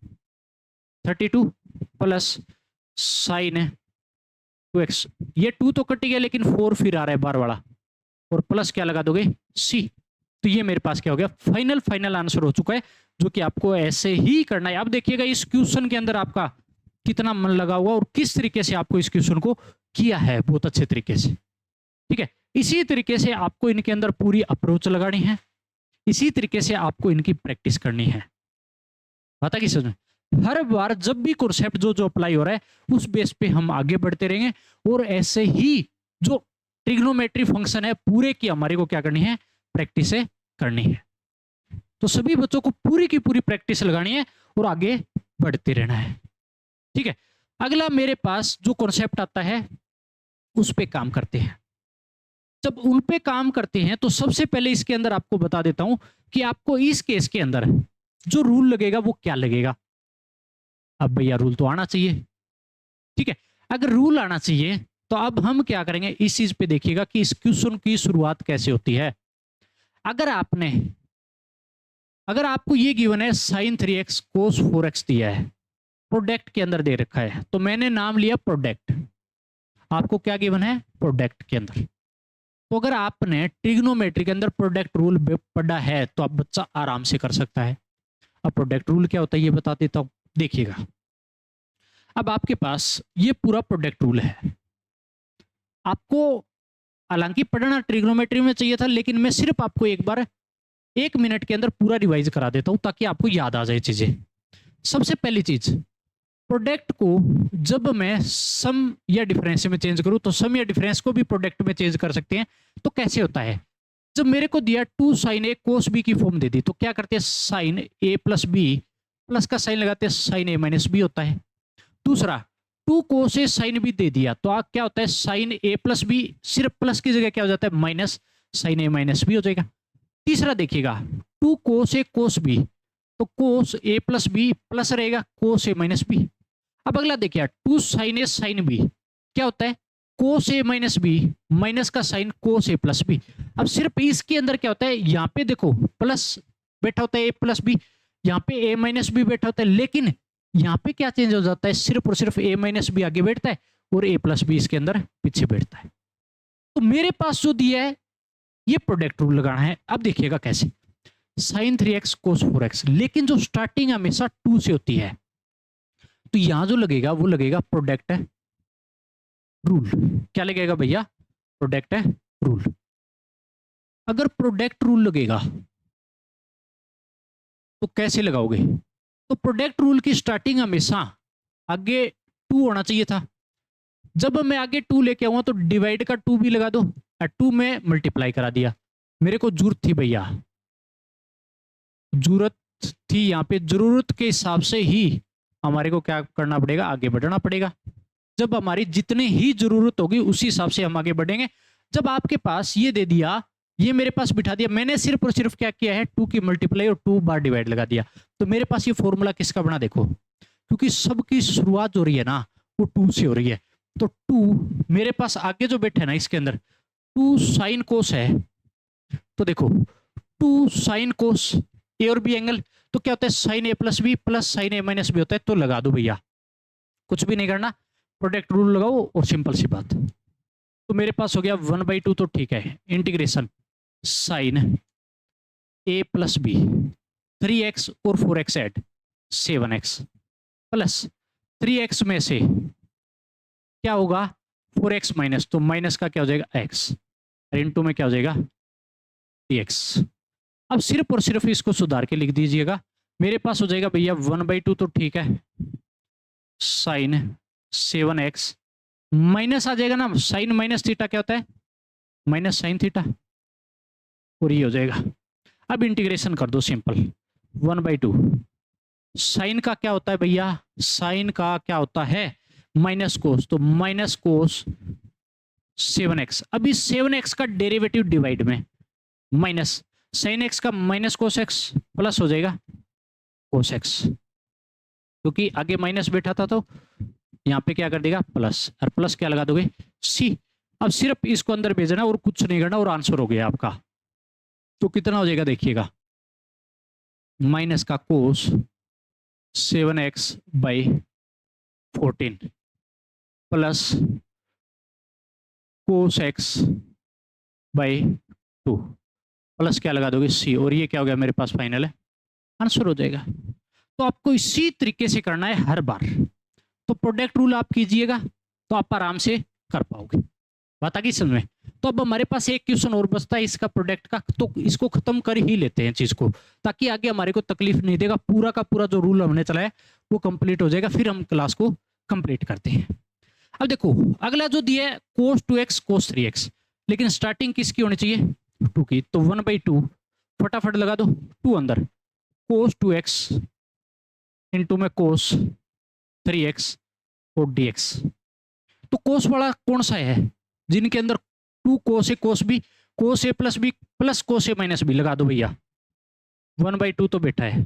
32 प्लस साइन 2x। ये 2 तो कट गया लेकिन 4 फिर आ रहा है बार वाला, और प्लस क्या लगा दोगे, c। तो ये मेरे पास क्या हो गया, फाइनल आंसर हो चुका है, जो कि आपको ऐसे ही करना है। अब देखिएगा इस क्वेश्चन के अंदर आपका कितना मन लगा हुआ और किस तरीके से आपको इस क्वेश्चन को किया है, बहुत अच्छे तरीके से। ठीक है, इसी तरीके से आपको इनके अंदर पूरी अप्रोच लगानी है, इसी तरीके से आपको इनकी प्रैक्टिस करनी है। पता कि समझ, हर बार जब भी कॉन्सेप्ट जो अप्लाई हो रहा है उस बेस पे हम आगे बढ़ते रहेंगे, और ऐसे ही जो ट्रिग्नोमेट्री फंक्शन है पूरे की हमारे को क्या करनी है, प्रैक्टिस करनी है। तो सभी बच्चों को पूरी की पूरी प्रैक्टिस लगानी है और आगे बढ़ते रहना है। ठीक है, अगला मेरे पास जो कॉन्सेप्ट आता है उस पे काम करते हैं। जब उन पे काम करते हैं तो सबसे पहले इसके अंदर आपको बता देता हूं कि आपको इस केस के अंदर जो रूल लगेगा वो क्या लगेगा। अब भैया रूल तो आना चाहिए, ठीक है, अगर रूल आना चाहिए तो अब हम क्या करेंगे, इस चीज पे देखिएगा कि इस क्वेश्चन की शुरुआत कैसे होती है। अगर आपको ये गिवन है sin 3x cos 4x दिया है, प्रोडक्ट के अंदर दे रखा है, तो मैंने नाम लिया प्रोडक्ट। आपको क्या गिवन है, प्रोडक्ट के अंदर। तो अगर आपने ट्रिग्नोमेट्री के अंदर प्रोडक्ट रूल पढ़ा है तो आप बच्चा आराम से कर सकता है। अब प्रोडक्ट रूल क्या होता है ये बता देता हूं, देखिएगा। अब आपके पास ये पूरा प्रोडक्ट रूल है, आपको हालांकि पढ़ना ट्रिग्नोमेट्री में चाहिए था, लेकिन मैं सिर्फ आपको एक बार 1 मिनट के अंदर पूरा रिवाइज करा देता हूं ताकि आपको याद आ जाए चीजें। सबसे पहली चीज, प्रोडक्ट को जब मैं सम या डिफरेंस में चेंज करूं तो सम या डिफरेंस को भी प्रोडक्ट में चेंज कर सकते हैं। तो कैसे होता है, जब मेरे को दिया 2 sin a cos b की फॉर्म दे दी तो क्या करते हैं, sin a plus b, plus का साइन लगाते हैं sin a माइनस b होता है। दूसरा 2 cos a sin b दे दिया तो क्या होता है, sin a प्लस b, सिर्फ प्लस की जगह क्या हो जाता है, minus sin a minus b हो जाएगा। तीसरा देखिएगा 2 cos a cos b, तो cos a plus b plus रहेगा cos a माइनस b। अब अगला देखिए 2 sin a sin b क्या होता है, कोस ए माइनस बी माइनस का साइन कोस ए प्लस बी। अब सिर्फ इसके अंदर क्या होता है, यहाँ पे देखो प्लस बैठा होता है ए प्लस बी, यहाँ पे ए माइनस बी बैठा होता है, लेकिन यहाँ पे क्या चेंज हो जाता है, सिर्फ और सिर्फ ए माइनस बी आगे बैठता है और ए प्लस बी इसके अंदर पीछे बैठता है। तो मेरे पास जो दिया है ये प्रोडक्ट रूल लगाना है। अब देखिएगा कैसे, साइन 3x कोस 4x, लेकिन जो स्टार्टिंग हमेशा 2 से होती है, तो यहां जो लगेगा वो लगेगा प्रोडक्ट रूल। क्या लगेगा भैया, प्रोडक्ट रूल। अगर प्रोडक्ट रूल लगेगा तो कैसे लगाओगे, तो प्रोडक्ट रूल की स्टार्टिंग हमेशा आगे 2 होना चाहिए था। जब मैं आगे 2 लेके आऊंगा तो डिवाइड का 2 भी लगा दो और 2 में मल्टीप्लाई करा दिया। मेरे को जरूरत थी भैया, जरूरत थी, यहाँ पे जरूरत के हिसाब से ही हमारे को क्या करना पड़ेगा, आगे बढ़ना पड़ेगा। जब हमारी जितनी ही जरूरत होगी उसी हिसाब से हम आगे बढ़ेंगे। जब आपके पास ये दे दिया, ये मेरे पास बिठा दिया, मैंने सिर्फ और सिर्फ क्या किया है, 2 की मल्टीप्लाई और 2 बार डिवाइड लगा दिया, तो मेरे पास ये फॉर्मूला किसका बना, देखो, क्योंकि सबकी शुरुआत हो रही है ना वो 2 से हो रही है। तो 2 मेरे पास आगे जो बैठे है ना इसके अंदर 2 साइन कोस है, तो देखो 2 साइन कोस ए और बी एंगल, तो क्या होता है साइन ए प्लस बी प्लस साइन ए माइनस बी होता है। तो लगा दो भैया, कुछ भी नहीं करना, प्रोडक्ट रूल लगाओ और सिंपल सी बात। तो मेरे पास हो गया 1/2, तो ठीक है, इंटीग्रेशन साइन ए प्लस बी 3x और 4x add 7x plus 3x में से क्या होगा 4x माइनस, तो माइनस का क्या हो जाएगा x, इनटू में क्या हो जाएगा dx। अब सिर्फ और सिर्फ इसको सुधार के लिख दीजिएगा, मेरे पास हो जाएगा भैया 1/2, तो ठीक है, साइन 7x माइनस आ जाएगा ना, साइन माइनस थीटा क्या होता है, माइनस साइन थीटा, और ये हो जाएगा। अब इंटीग्रेशन कर दो सिंपल, 1/2 साइन का क्या होता है भैया, साइन का क्या होता है माइनस कोस, तो माइनस कोस 7x। अब इस 7x का डेरिवेटिव डिवाइड में माइनस साइन x का माइनस कोस x प्लस हो जाएगा कोस x, क्योंकि आगे माइनस बैठा था तो यहाँ पे क्या कर देगा प्लस, और प्लस क्या लगा दोगे c। अब सिर्फ इसको अंदर भेजना और कुछ नहीं करना और आंसर हो गया आपका। तो कितना हो जाएगा देखिएगा, माइनस का कोस 7x/14 plus cos x/2 plus क्या लगा दोगे c, और ये क्या हो गया मेरे पास फाइनल है आंसर हो जाएगा। तो आपको इसी तरीके से करना है हर बार। तो प्रोडक्ट रूल आप कीजिएगा तो आप आराम से कर पाओगे। बात आ गई समझ में। तो अब हमारे पास एक क्वेश्चन और बचता है इसका प्रोडक्ट का, तो इसको खत्म कर ही लेते हैं चीज को, ताकि आगे हमारे को तकलीफ नहीं देगा। पूरा का पूरा जो रूल हमने चलाया वो कंप्लीट हो जाएगा, फिर हम क्लास को कंप्लीट करते हैं। अब देखो अगला जो दिया है cos 2x cos 3x, लेकिन स्टार्टिंग किसकी होनी चाहिए 2 की, तो 1/2 फटाफट लगा दो 2 अंदर, cos 2x इंटू में cos 3x और dx। तो कोस वाला कौन सा है, जिनके अंदर 2 कोस ए कोस बी कोस ए प्लस बी प्लस कोस ए माइनस बी लगा दो भैया, 1/2 तो बैठा है,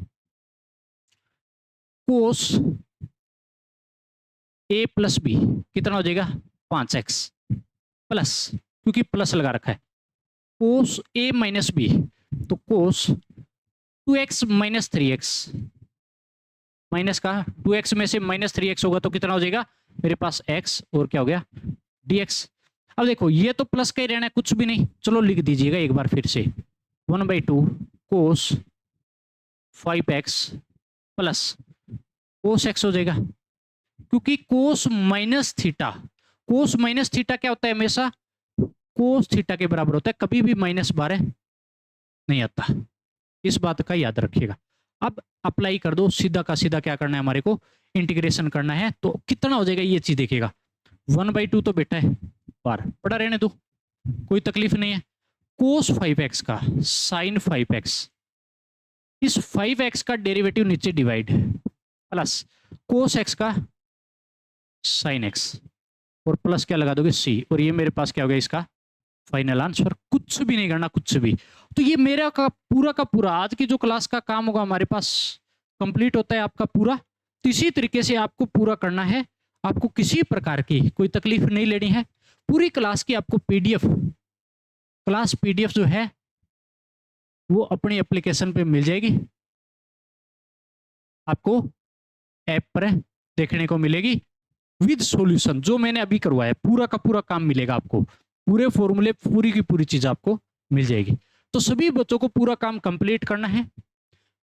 कोस ए प्लस बी कितना हो जाएगा 5x प्लस, क्योंकि प्लस लगा रखा है, कोस ए माइनस बी तो कोस 2x माइनस 3x, माइनस का 2x में से माइनस 3x होगा तो कितना हो जाएगा मेरे पास x, और क्या हो गया dx। अब देखो ये तो प्लस का ही रहना है, कुछ भी नहीं, चलो लिख दीजिएगा एक बार फिर से, 1/2 कोस 5x प्लस कोस x हो जाएगा, क्योंकि कोस माइनस थीटा क्या होता है हमेशा कोस थीटा के बराबर होता है, कभी भी -12 नहीं आता, इस बात का याद रखिएगा। अब अप्लाई कर दो, सीधा का सीधा क्या करना है हमारे को इंटीग्रेशन करना है, तो कितना हो जाएगा ये चीज देखिएगा, 1/2 तो बेटा है बार पड़ा रहने दो, कोई तकलीफ नहीं है, कोस 5x का साइन 5x, इस 5x का डेरिवेटिव नीचे डिवाइड प्लस कोस x का साइन x, और प्लस क्या लगा दोगे c, और ये मेरे पास क्या हो गया इसका फाइनल आंसर। कुछ भी नहीं करना, कुछ भी। तो ये मेरा का पूरा आज की जो क्लास का काम होगा हमारे पास कंप्लीट होता है आपका पूरा। तो इसी तरीके से आपको पूरा करना है, आपको किसी प्रकार की कोई तकलीफ नहीं लेनी है, पूरी क्लास की आपको पीडीएफ, क्लास पीडीएफ जो है वो अपनी एप्लीकेशन पे मिल जाएगी, आपको ऐप पर देखने को मिलेगी विद सॉल्यूशन। जो मैंने अभी करवाया पूरा का पूरा काम मिलेगा आपको, पूरे फॉर्मूले, पूरी की पूरी चीज आपको मिल जाएगी। तो सभी बच्चों को पूरा काम कंप्लीट करना है,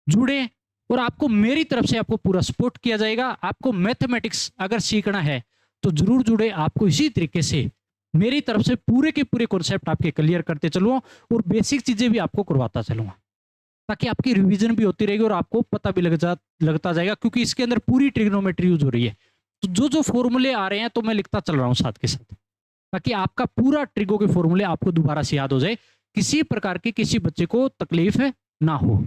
जुड़े, और आपको मेरी तरफ से आपको पूरा सपोर्ट किया जाएगा। आपको मैथमेटिक्स अगर सीखना है तो जरूर जुड़े। आपको इसी तरीके से मेरी तरफ से पूरे के पूरे कॉन्सेप्ट आपके क्लियर करते चलूंगा और बेसिक चीजें भी आपको करवाता चलूंगा, ताकि आपकी रिवीजन भी होती रहेगी और आपको पता भी लगता जाएगा, क्योंकि इसके अंदर पूरी ट्रिग्नोमेट्री यूज हो रही है। तो जो जो फॉर्मूले आ रहे हैं तो मैं लिखता चल रहा हूँ साथ के साथ, ताकि आपका पूरा ट्रिगो के फॉर्मूले आपको दोबारा से याद हो जाए, किसी प्रकार की किसी बच्चे को तकलीफ ना हो।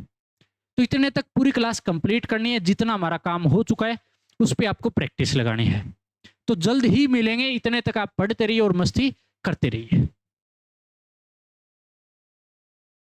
तो इतने तक पूरी क्लास कंप्लीट करनी है। जितना हमारा काम हो चुका है उस पर आपको प्रैक्टिस लगानी है। तो जल्द ही मिलेंगे। इतने तक आप पढ़ते रहिए और मस्ती करते रहिए।